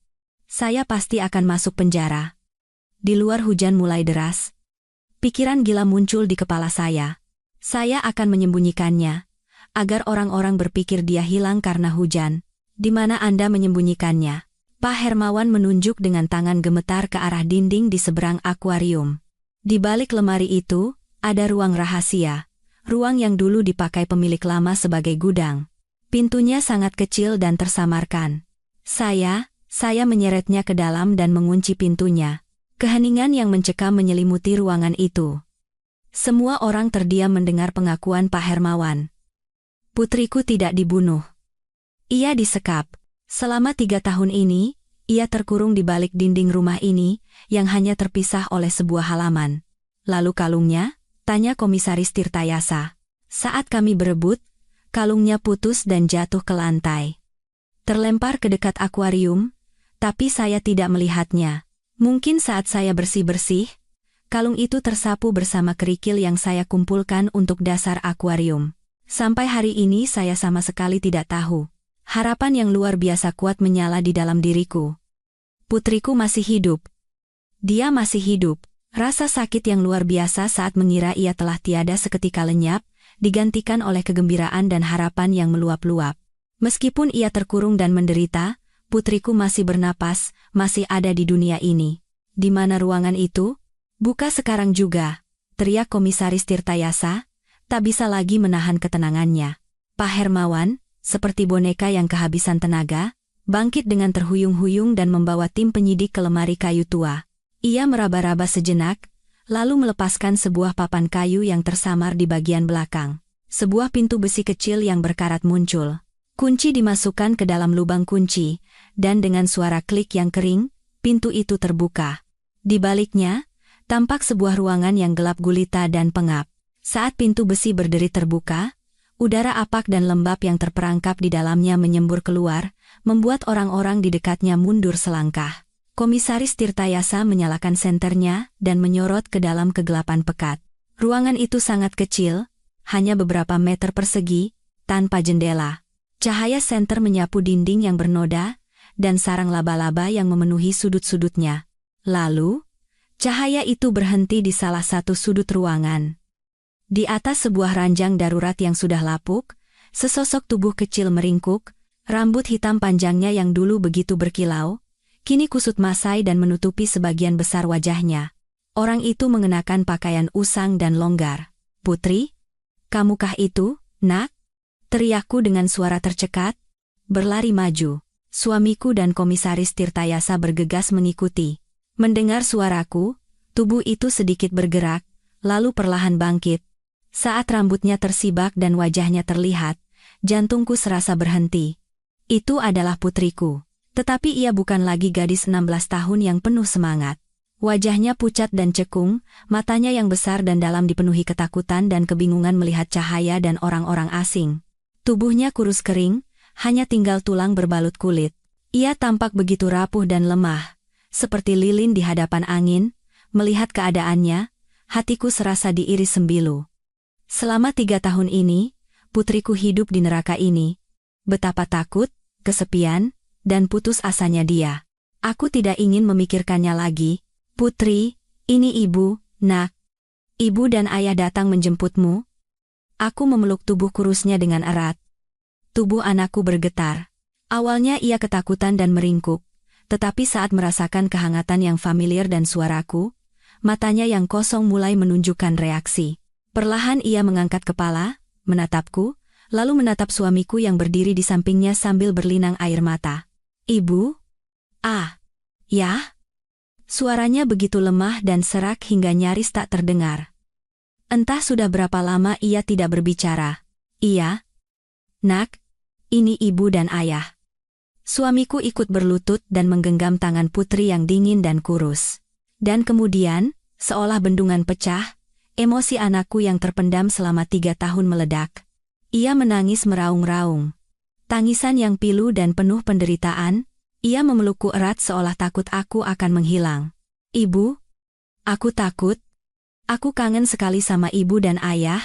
Saya pasti akan masuk penjara. Di luar hujan mulai deras. Pikiran gila muncul di kepala saya. Saya akan menyembunyikannya, agar orang-orang berpikir dia hilang karena hujan. Di mana Anda menyembunyikannya? Pak Hermawan menunjuk dengan tangan gemetar ke arah dinding di seberang akuarium. Di balik lemari itu, ada ruang rahasia. Ruang yang dulu dipakai pemilik lama sebagai gudang. Pintunya sangat kecil dan tersamarkan. Saya menyeretnya ke dalam dan mengunci pintunya. Keheningan yang mencekam menyelimuti ruangan itu. Semua orang terdiam mendengar pengakuan Pak Hermawan. Putriku tidak dibunuh. Ia disekap. Selama 3 tahun ini, ia terkurung di balik dinding rumah ini, yang hanya terpisah oleh sebuah halaman. Lalu kalungnya? Tanya Komisaris Tirtayasa. Saat kami berebut, kalungnya putus dan jatuh ke lantai. Terlempar ke dekat akuarium, tapi saya tidak melihatnya. Mungkin saat saya bersih-bersih, kalung itu tersapu bersama kerikil yang saya kumpulkan untuk dasar akuarium. Sampai hari ini saya sama sekali tidak tahu. Harapan yang luar biasa kuat menyala di dalam diriku. Putriku masih hidup. Dia masih hidup. Rasa sakit yang luar biasa saat mengira ia telah tiada seketika lenyap, digantikan oleh kegembiraan dan harapan yang meluap-luap. Meskipun ia terkurung dan menderita, putriku masih bernapas, masih ada di dunia ini. Di mana ruangan itu? Buka sekarang juga, teriak Komisaris Tirtayasa, tak bisa lagi menahan ketenangannya. Pak Hermawan, seperti boneka yang kehabisan tenaga, bangkit dengan terhuyung-huyung dan membawa tim penyidik ke lemari kayu tua. Ia meraba-raba sejenak, lalu melepaskan sebuah papan kayu yang tersamar di bagian belakang. Sebuah pintu besi kecil yang berkarat muncul. Kunci dimasukkan ke dalam lubang kunci, dan dengan suara klik yang kering, pintu itu terbuka. Di baliknya, tampak sebuah ruangan yang gelap gulita dan pengap. Saat pintu besi berderi terbuka, udara apak dan lembab yang terperangkap di dalamnya menyembur keluar, membuat orang-orang di dekatnya mundur selangkah. Komisaris Tirtayasa menyalakan senternya dan menyorot ke dalam kegelapan pekat. Ruangan itu sangat kecil, hanya beberapa meter persegi, tanpa jendela. Cahaya senter menyapu dinding yang bernoda, dan sarang laba-laba yang memenuhi sudut-sudutnya. Lalu, cahaya itu berhenti di salah satu sudut ruangan. Di atas sebuah ranjang darurat yang sudah lapuk, sesosok tubuh kecil meringkuk, rambut hitam panjangnya yang dulu begitu berkilau, kini kusut masai dan menutupi sebagian besar wajahnya. Orang itu mengenakan pakaian usang dan longgar. Putri? Kamukah itu, nak? Teriakku dengan suara tercekat, berlari maju. Suamiku dan Komisaris Tirtayasa bergegas mengikuti. Mendengar suaraku, tubuh itu sedikit bergerak, lalu perlahan bangkit. Saat rambutnya tersibak dan wajahnya terlihat, jantungku serasa berhenti. Itu adalah putriku. Tetapi ia bukan lagi gadis 16 tahun yang penuh semangat. Wajahnya pucat dan cekung, matanya yang besar dan dalam dipenuhi ketakutan dan kebingungan melihat cahaya dan orang-orang asing. Tubuhnya kurus kering, hanya tinggal tulang berbalut kulit. Ia tampak begitu rapuh dan lemah, seperti lilin di hadapan angin. Melihat keadaannya, hatiku serasa diiris sembilu. Selama 3 tahun ini, putriku hidup di neraka ini. Betapa takut, kesepian, dan putus asanya dia. Aku tidak ingin memikirkannya lagi. Putri, ini ibu, nak. Ibu dan ayah datang menjemputmu. Aku memeluk tubuh kurusnya dengan erat. Tubuh anakku bergetar. Awalnya ia ketakutan dan meringkuk, tetapi saat merasakan kehangatan yang familiar dan suaraku, matanya yang kosong mulai menunjukkan reaksi. Perlahan ia mengangkat kepala, menatapku, lalu menatap suamiku yang berdiri di sampingnya sambil berlinang air mata. Ibu? Ah, ya? Suaranya begitu lemah dan serak hingga nyaris tak terdengar. Entah sudah berapa lama ia tidak berbicara. Iya? Nak, ini ibu dan ayah. Suamiku ikut berlutut dan menggenggam tangan putri yang dingin dan kurus. Dan kemudian, seolah bendungan pecah, emosi anakku yang terpendam selama 3 tahun meledak. Ia menangis meraung-raung. Tangisan yang pilu dan penuh penderitaan, ia memelukku erat seolah takut aku akan menghilang. Ibu, aku takut. Aku kangen sekali sama ibu dan ayah.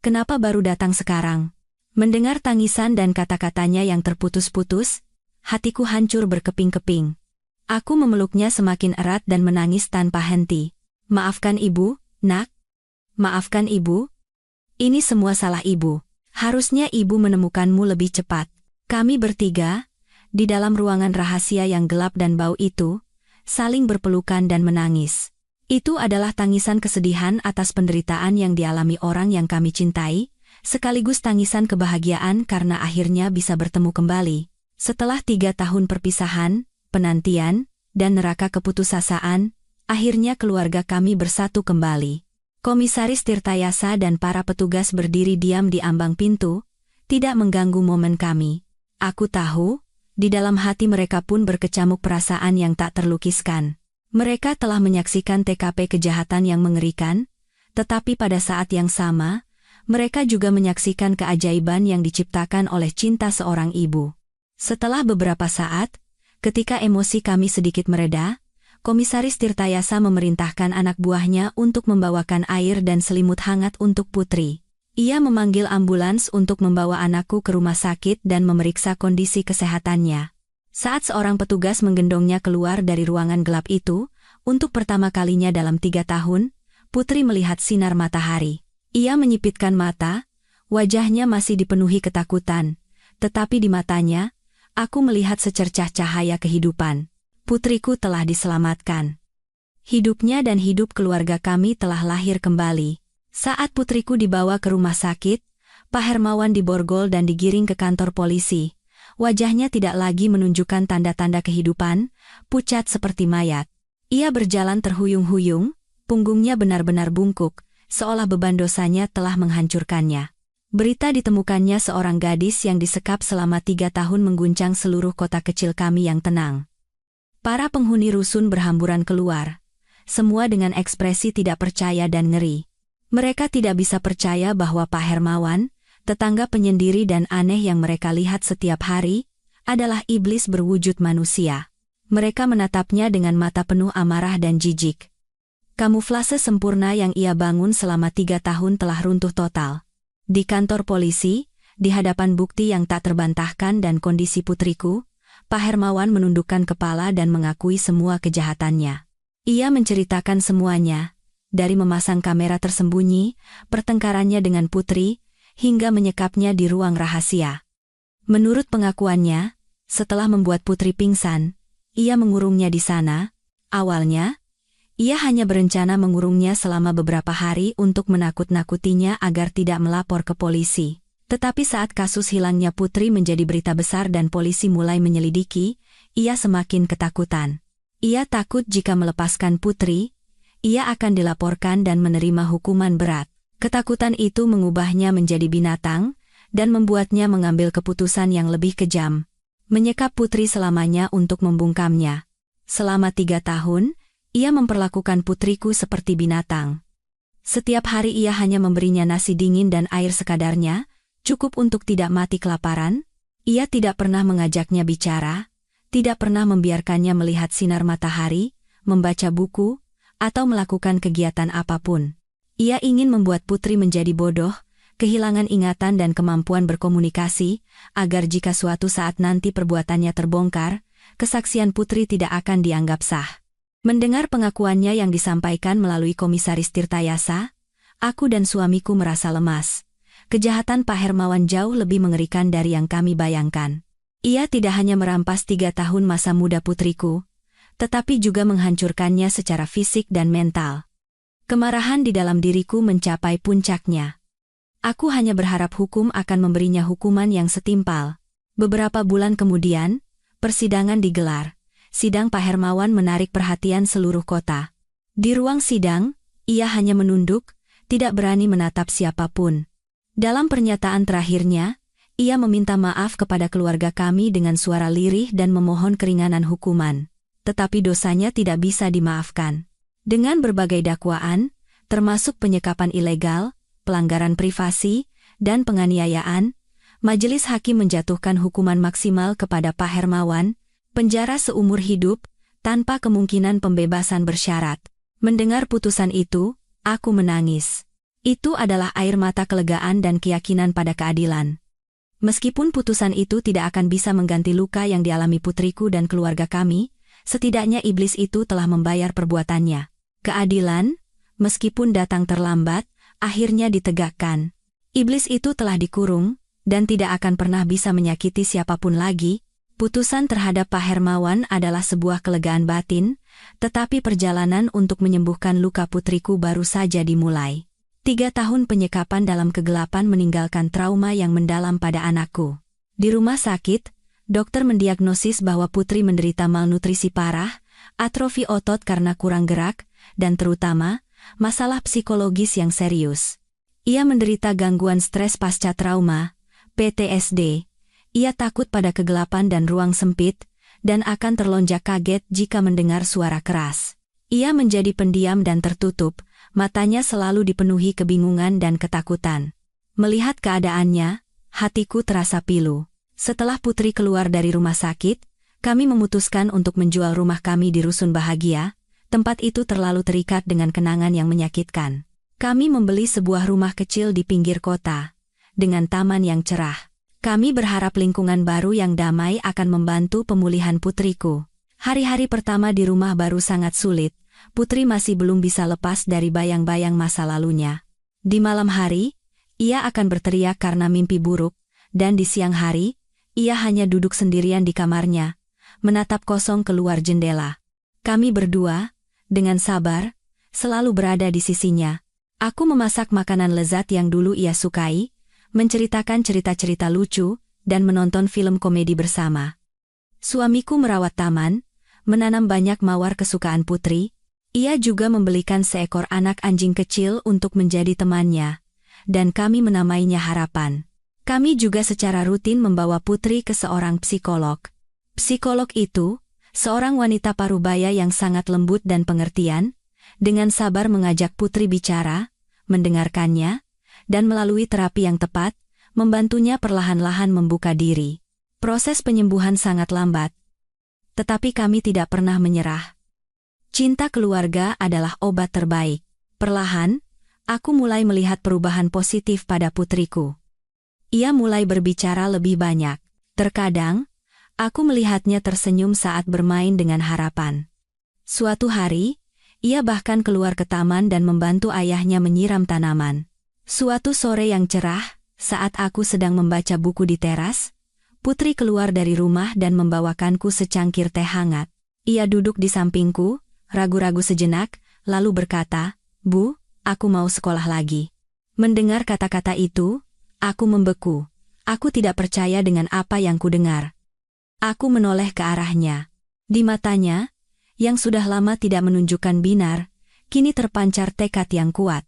Kenapa baru datang sekarang? Mendengar tangisan dan kata-katanya yang terputus-putus, hatiku hancur berkeping-keping. Aku memeluknya semakin erat dan menangis tanpa henti. Maafkan ibu, nak. Maafkan ibu. Ini semua salah ibu. Harusnya ibu menemukanmu lebih cepat. Kami bertiga, di dalam ruangan rahasia yang gelap dan bau itu, saling berpelukan dan menangis. Itu adalah tangisan kesedihan atas penderitaan yang dialami orang yang kami cintai, sekaligus tangisan kebahagiaan karena akhirnya bisa bertemu kembali. Setelah 3 tahun perpisahan, penantian, dan neraka keputusasaan, akhirnya keluarga kami bersatu kembali. Komisaris Tirtayasa dan para petugas berdiri diam di ambang pintu, tidak mengganggu momen kami. Aku tahu, di dalam hati mereka pun berkecamuk perasaan yang tak terlukiskan. Mereka telah menyaksikan TKP kejahatan yang mengerikan, tetapi pada saat yang sama, mereka juga menyaksikan keajaiban yang diciptakan oleh cinta seorang ibu. Setelah beberapa saat, ketika emosi kami sedikit mereda, Komisaris Tirtayasa memerintahkan anak buahnya untuk membawakan air dan selimut hangat untuk putri. Ia memanggil ambulans untuk membawa anakku ke rumah sakit dan memeriksa kondisi kesehatannya. Saat seorang petugas menggendongnya keluar dari ruangan gelap itu, untuk pertama kalinya dalam 3 tahun, putri melihat sinar matahari. Ia menyipitkan mata, wajahnya masih dipenuhi ketakutan, tetapi di matanya, aku melihat secercah cahaya kehidupan. Putriku telah diselamatkan. Hidupnya dan hidup keluarga kami telah lahir kembali. Saat putriku dibawa ke rumah sakit, Pak Hermawan diborgol dan digiring ke kantor polisi. Wajahnya tidak lagi menunjukkan tanda-tanda kehidupan, pucat seperti mayat. Ia berjalan terhuyung-huyung, punggungnya benar-benar bungkuk, seolah beban dosanya telah menghancurkannya. Berita ditemukannya seorang gadis yang disekap selama 3 tahun mengguncang seluruh kota kecil kami yang tenang. Para penghuni rusun berhamburan keluar, semua dengan ekspresi tidak percaya dan ngeri. Mereka tidak bisa percaya bahwa Pak Hermawan, tetangga penyendiri dan aneh yang mereka lihat setiap hari, adalah iblis berwujud manusia. Mereka menatapnya dengan mata penuh amarah dan jijik. Kamuflase sempurna yang ia bangun selama 3 tahun telah runtuh total. Di kantor polisi, di hadapan bukti yang tak terbantahkan dan kondisi putriku, Pak Hermawan menundukkan kepala dan mengakui semua kejahatannya. Ia menceritakan semuanya, dari memasang kamera tersembunyi, pertengkarannya dengan putri, hingga menyekapnya di ruang rahasia. Menurut pengakuannya, setelah membuat putri pingsan, ia mengurungnya di sana. Awalnya, ia hanya berencana mengurungnya selama beberapa hari untuk menakut-nakutinya agar tidak melapor ke polisi. Tetapi saat kasus hilangnya Putri menjadi berita besar dan polisi mulai menyelidiki, ia semakin ketakutan. Ia takut jika melepaskan Putri, ia akan dilaporkan dan menerima hukuman berat. Ketakutan itu mengubahnya menjadi binatang, dan membuatnya mengambil keputusan yang lebih kejam. Menyekap Putri selamanya untuk membungkamnya. Selama 3 tahun, ia memperlakukan putriku seperti binatang. Setiap hari ia hanya memberinya nasi dingin dan air sekadarnya, cukup untuk tidak mati kelaparan. Ia tidak pernah mengajaknya bicara, tidak pernah membiarkannya melihat sinar matahari, membaca buku, atau melakukan kegiatan apapun. Ia ingin membuat Putri menjadi bodoh, kehilangan ingatan dan kemampuan berkomunikasi, agar jika suatu saat nanti perbuatannya terbongkar, kesaksian Putri tidak akan dianggap sah. Mendengar pengakuannya yang disampaikan melalui Komisaris Tirtayasa, aku dan suamiku merasa lemas. Kejahatan Pak Hermawan jauh lebih mengerikan dari yang kami bayangkan. Ia tidak hanya merampas 3 tahun masa muda putriku, tetapi juga menghancurkannya secara fisik dan mental. Kemarahan di dalam diriku mencapai puncaknya. Aku hanya berharap hukum akan memberinya hukuman yang setimpal. Beberapa bulan kemudian, persidangan digelar. Sidang Pak Hermawan menarik perhatian seluruh kota. Di ruang sidang, ia hanya menunduk, tidak berani menatap siapapun. Dalam pernyataan terakhirnya, ia meminta maaf kepada keluarga kami dengan suara lirih dan memohon keringanan hukuman. Tetapi dosanya tidak bisa dimaafkan. Dengan berbagai dakwaan, termasuk penyekapan ilegal, pelanggaran privasi, dan penganiayaan, majelis hakim menjatuhkan hukuman maksimal kepada Pak Hermawan, penjara seumur hidup, tanpa kemungkinan pembebasan bersyarat. Mendengar putusan itu, aku menangis. Itu adalah air mata kelegaan dan keyakinan pada keadilan. Meskipun putusan itu tidak akan bisa mengganti luka yang dialami putriku dan keluarga kami, setidaknya iblis itu telah membayar perbuatannya. Keadilan, meskipun datang terlambat, akhirnya ditegakkan. Iblis itu telah dikurung, dan tidak akan pernah bisa menyakiti siapapun lagi. Putusan terhadap Pak Hermawan adalah sebuah kelegaan batin, tetapi perjalanan untuk menyembuhkan luka putriku baru saja dimulai. 3 tahun penyekapan dalam kegelapan meninggalkan trauma yang mendalam pada anakku. Di rumah sakit, dokter mendiagnosis bahwa Putri menderita malnutrisi parah, atrofi otot karena kurang gerak, dan terutama, masalah psikologis yang serius. Ia menderita gangguan stres pasca trauma, PTSD. Ia takut pada kegelapan dan ruang sempit, dan akan terlonjak kaget jika mendengar suara keras. Ia menjadi pendiam dan tertutup, matanya selalu dipenuhi kebingungan dan ketakutan. Melihat keadaannya, hatiku terasa pilu. Setelah Putri keluar dari rumah sakit, kami memutuskan untuk menjual rumah kami di Rusun Bahagia. Tempat itu terlalu terikat dengan kenangan yang menyakitkan. Kami membeli sebuah rumah kecil di pinggir kota, dengan taman yang cerah. Kami berharap lingkungan baru yang damai akan membantu pemulihan putriku. Hari-hari pertama di rumah baru sangat sulit. Putri masih belum bisa lepas dari bayang-bayang masa lalunya. Di malam hari, ia akan berteriak karena mimpi buruk, dan di siang hari, ia hanya duduk sendirian di kamarnya, menatap kosong keluar jendela. Kami berdua, dengan sabar, selalu berada di sisinya. Aku memasak makanan lezat yang dulu ia sukai, menceritakan cerita-cerita lucu, dan menonton film komedi bersama. Suamiku merawat taman, menanam banyak mawar kesukaan Putri. Ia juga membelikan seekor anak anjing kecil untuk menjadi temannya, dan kami menamainya Harapan. Kami juga secara rutin membawa Putri ke seorang psikolog. Psikolog itu, seorang wanita parubaya yang sangat lembut dan pengertian, dengan sabar mengajak Putri bicara, mendengarkannya, dan melalui terapi yang tepat, membantunya perlahan-lahan membuka diri. Proses penyembuhan sangat lambat, tetapi kami tidak pernah menyerah. Cinta keluarga adalah obat terbaik. Perlahan, aku mulai melihat perubahan positif pada putriku. Ia mulai berbicara lebih banyak. Terkadang, aku melihatnya tersenyum saat bermain dengan Harapan. Suatu hari, ia bahkan keluar ke taman dan membantu ayahnya menyiram tanaman. Suatu sore yang cerah, saat aku sedang membaca buku di teras, Putri keluar dari rumah dan membawakanku secangkir teh hangat. Ia duduk di sampingku, ragu-ragu sejenak, lalu berkata, "Bu, aku mau sekolah lagi." Mendengar kata-kata itu, aku membeku. Aku tidak percaya dengan apa yang kudengar. Aku menoleh ke arahnya. Di matanya, yang sudah lama tidak menunjukkan binar, kini terpancar tekad yang kuat.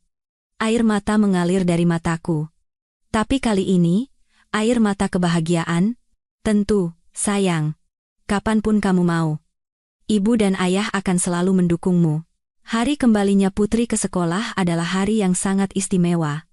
Air mata mengalir dari mataku. Tapi kali ini, air mata kebahagiaan. Tentu, sayang. Kapanpun kamu mau. Ibu dan ayah akan selalu mendukungmu. Hari kembalinya Putri ke sekolah adalah hari yang sangat istimewa.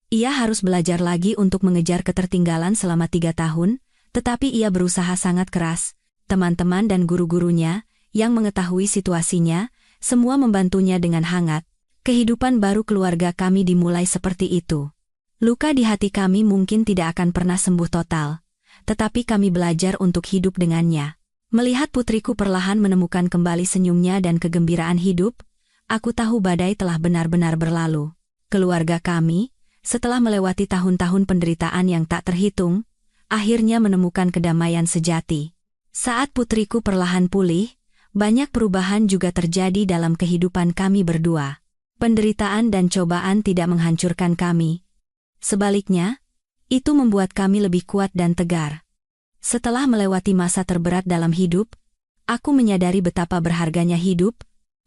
Ia harus belajar lagi untuk mengejar ketertinggalan selama 3 tahun, tetapi ia berusaha sangat keras. Teman-teman dan guru-gurunya, yang mengetahui situasinya, semua membantunya dengan hangat. Kehidupan baru keluarga kami dimulai seperti itu. Luka di hati kami mungkin tidak akan pernah sembuh total, tetapi kami belajar untuk hidup dengannya. Melihat putriku perlahan menemukan kembali senyumnya dan kegembiraan hidup, aku tahu badai telah benar-benar berlalu. Keluarga kami, setelah melewati tahun-tahun penderitaan yang tak terhitung, akhirnya menemukan kedamaian sejati. Saat putriku perlahan pulih, banyak perubahan juga terjadi dalam kehidupan kami berdua. Penderitaan dan cobaan tidak menghancurkan kami. Sebaliknya, itu membuat kami lebih kuat dan tegar. Setelah melewati masa terberat dalam hidup, aku menyadari betapa berharganya hidup,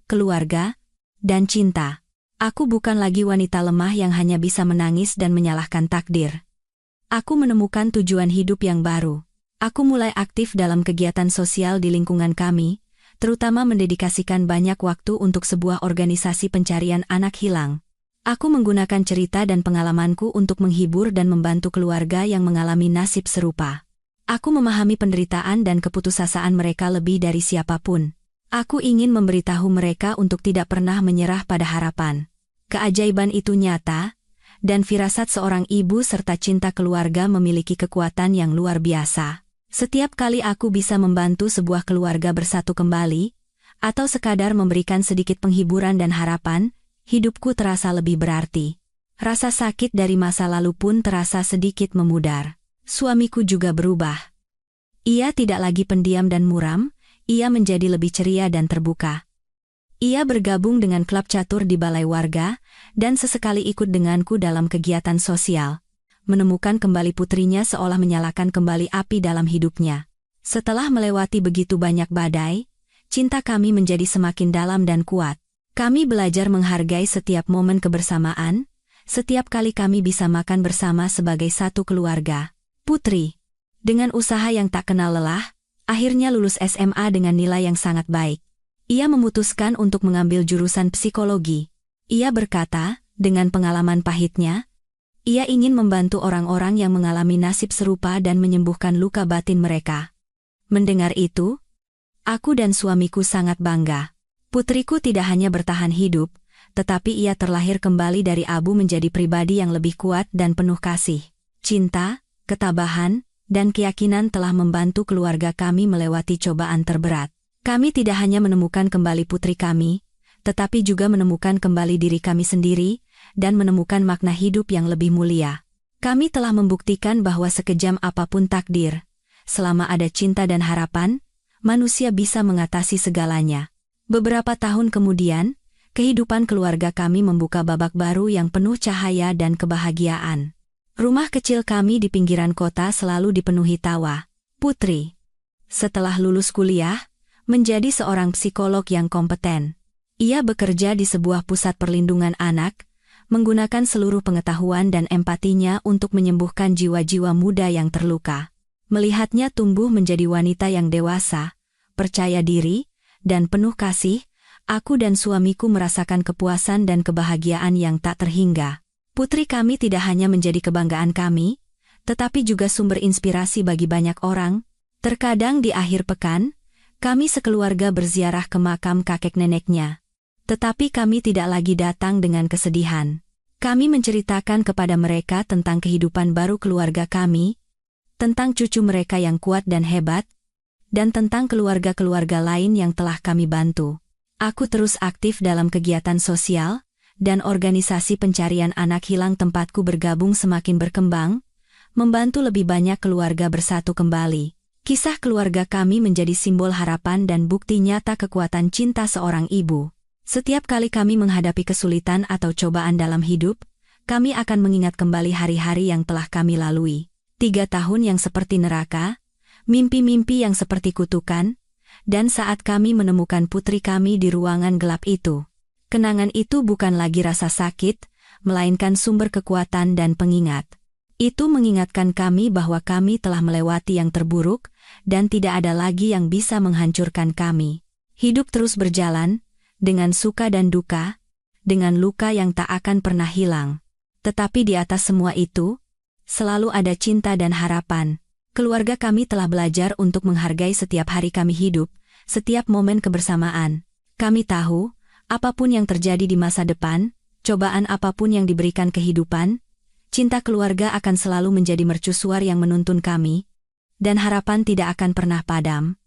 keluarga, dan cinta. Aku bukan lagi wanita lemah yang hanya bisa menangis dan menyalahkan takdir. Aku menemukan tujuan hidup yang baru. Aku mulai aktif dalam kegiatan sosial di lingkungan kami, terutama mendedikasikan banyak waktu untuk sebuah organisasi pencarian anak hilang. Aku menggunakan cerita dan pengalamanku untuk menghibur dan membantu keluarga yang mengalami nasib serupa. Aku memahami penderitaan dan keputusasaan mereka lebih dari siapapun. Aku ingin memberitahu mereka untuk tidak pernah menyerah pada harapan. Keajaiban itu nyata, dan firasat seorang ibu serta cinta keluarga memiliki kekuatan yang luar biasa. Setiap kali aku bisa membantu sebuah keluarga bersatu kembali, atau sekadar memberikan sedikit penghiburan dan harapan, hidupku terasa lebih berarti. Rasa sakit dari masa lalu pun terasa sedikit memudar. Suamiku juga berubah. Ia tidak lagi pendiam dan muram, ia menjadi lebih ceria dan terbuka. Ia bergabung dengan klub catur di balai warga, dan sesekali ikut denganku dalam kegiatan sosial. Menemukan kembali putrinya seolah menyalakan kembali api dalam hidupnya. Setelah melewati begitu banyak badai, cinta kami menjadi semakin dalam dan kuat. Kami belajar menghargai setiap momen kebersamaan, setiap kali kami bisa makan bersama sebagai satu keluarga. Putri, dengan usaha yang tak kenal lelah, akhirnya lulus SMA dengan nilai yang sangat baik. Ia memutuskan untuk mengambil jurusan psikologi. Ia berkata, dengan pengalaman pahitnya, ia ingin membantu orang-orang yang mengalami nasib serupa dan menyembuhkan luka batin mereka. Mendengar itu, aku dan suamiku sangat bangga. Putriku tidak hanya bertahan hidup, tetapi ia terlahir kembali dari abu menjadi pribadi yang lebih kuat dan penuh kasih. Cinta, ketabahan, dan keyakinan telah membantu keluarga kami melewati cobaan terberat. Kami tidak hanya menemukan kembali putri kami, tetapi juga menemukan kembali diri kami sendiri, dan menemukan makna hidup yang lebih mulia. Kami telah membuktikan bahwa sekejam apapun takdir, selama ada cinta dan harapan, manusia bisa mengatasi segalanya. Beberapa tahun kemudian, kehidupan keluarga kami membuka babak baru yang penuh cahaya dan kebahagiaan. Rumah kecil kami di pinggiran kota selalu dipenuhi tawa. Putri, setelah lulus kuliah, menjadi seorang psikolog yang kompeten. Ia bekerja di sebuah pusat perlindungan anak, menggunakan seluruh pengetahuan dan empatinya untuk menyembuhkan jiwa-jiwa muda yang terluka. Melihatnya tumbuh menjadi wanita yang dewasa, percaya diri, dan penuh kasih, aku dan suamiku merasakan kepuasan dan kebahagiaan yang tak terhingga. Putri kami tidak hanya menjadi kebanggaan kami, tetapi juga sumber inspirasi bagi banyak orang. Terkadang di akhir pekan, kami sekeluarga berziarah ke makam kakek neneknya. Tetapi kami tidak lagi datang dengan kesedihan. Kami menceritakan kepada mereka tentang kehidupan baru keluarga kami, tentang cucu mereka yang kuat dan hebat, dan tentang keluarga-keluarga lain yang telah kami bantu. Aku terus aktif dalam kegiatan sosial, dan organisasi pencarian anak hilang tempatku bergabung semakin berkembang, membantu lebih banyak keluarga bersatu kembali. Kisah keluarga kami menjadi simbol harapan dan bukti nyata kekuatan cinta seorang ibu. Setiap kali kami menghadapi kesulitan atau cobaan dalam hidup, kami akan mengingat kembali hari-hari yang telah kami lalui. 3 tahun yang seperti neraka, mimpi-mimpi yang seperti kutukan, dan saat kami menemukan putri kami di ruangan gelap itu. Kenangan itu bukan lagi rasa sakit, melainkan sumber kekuatan dan pengingat. Itu mengingatkan kami bahwa kami telah melewati yang terburuk, dan tidak ada lagi yang bisa menghancurkan kami. Hidup terus berjalan, dengan suka dan duka, dengan luka yang tak akan pernah hilang. Tetapi di atas semua itu, selalu ada cinta dan harapan. Keluarga kami telah belajar untuk menghargai setiap hari kami hidup, setiap momen kebersamaan. Kami tahu, apapun yang terjadi di masa depan, cobaan apapun yang diberikan kehidupan, cinta keluarga akan selalu menjadi mercusuar yang menuntun kami, dan harapan tidak akan pernah padam.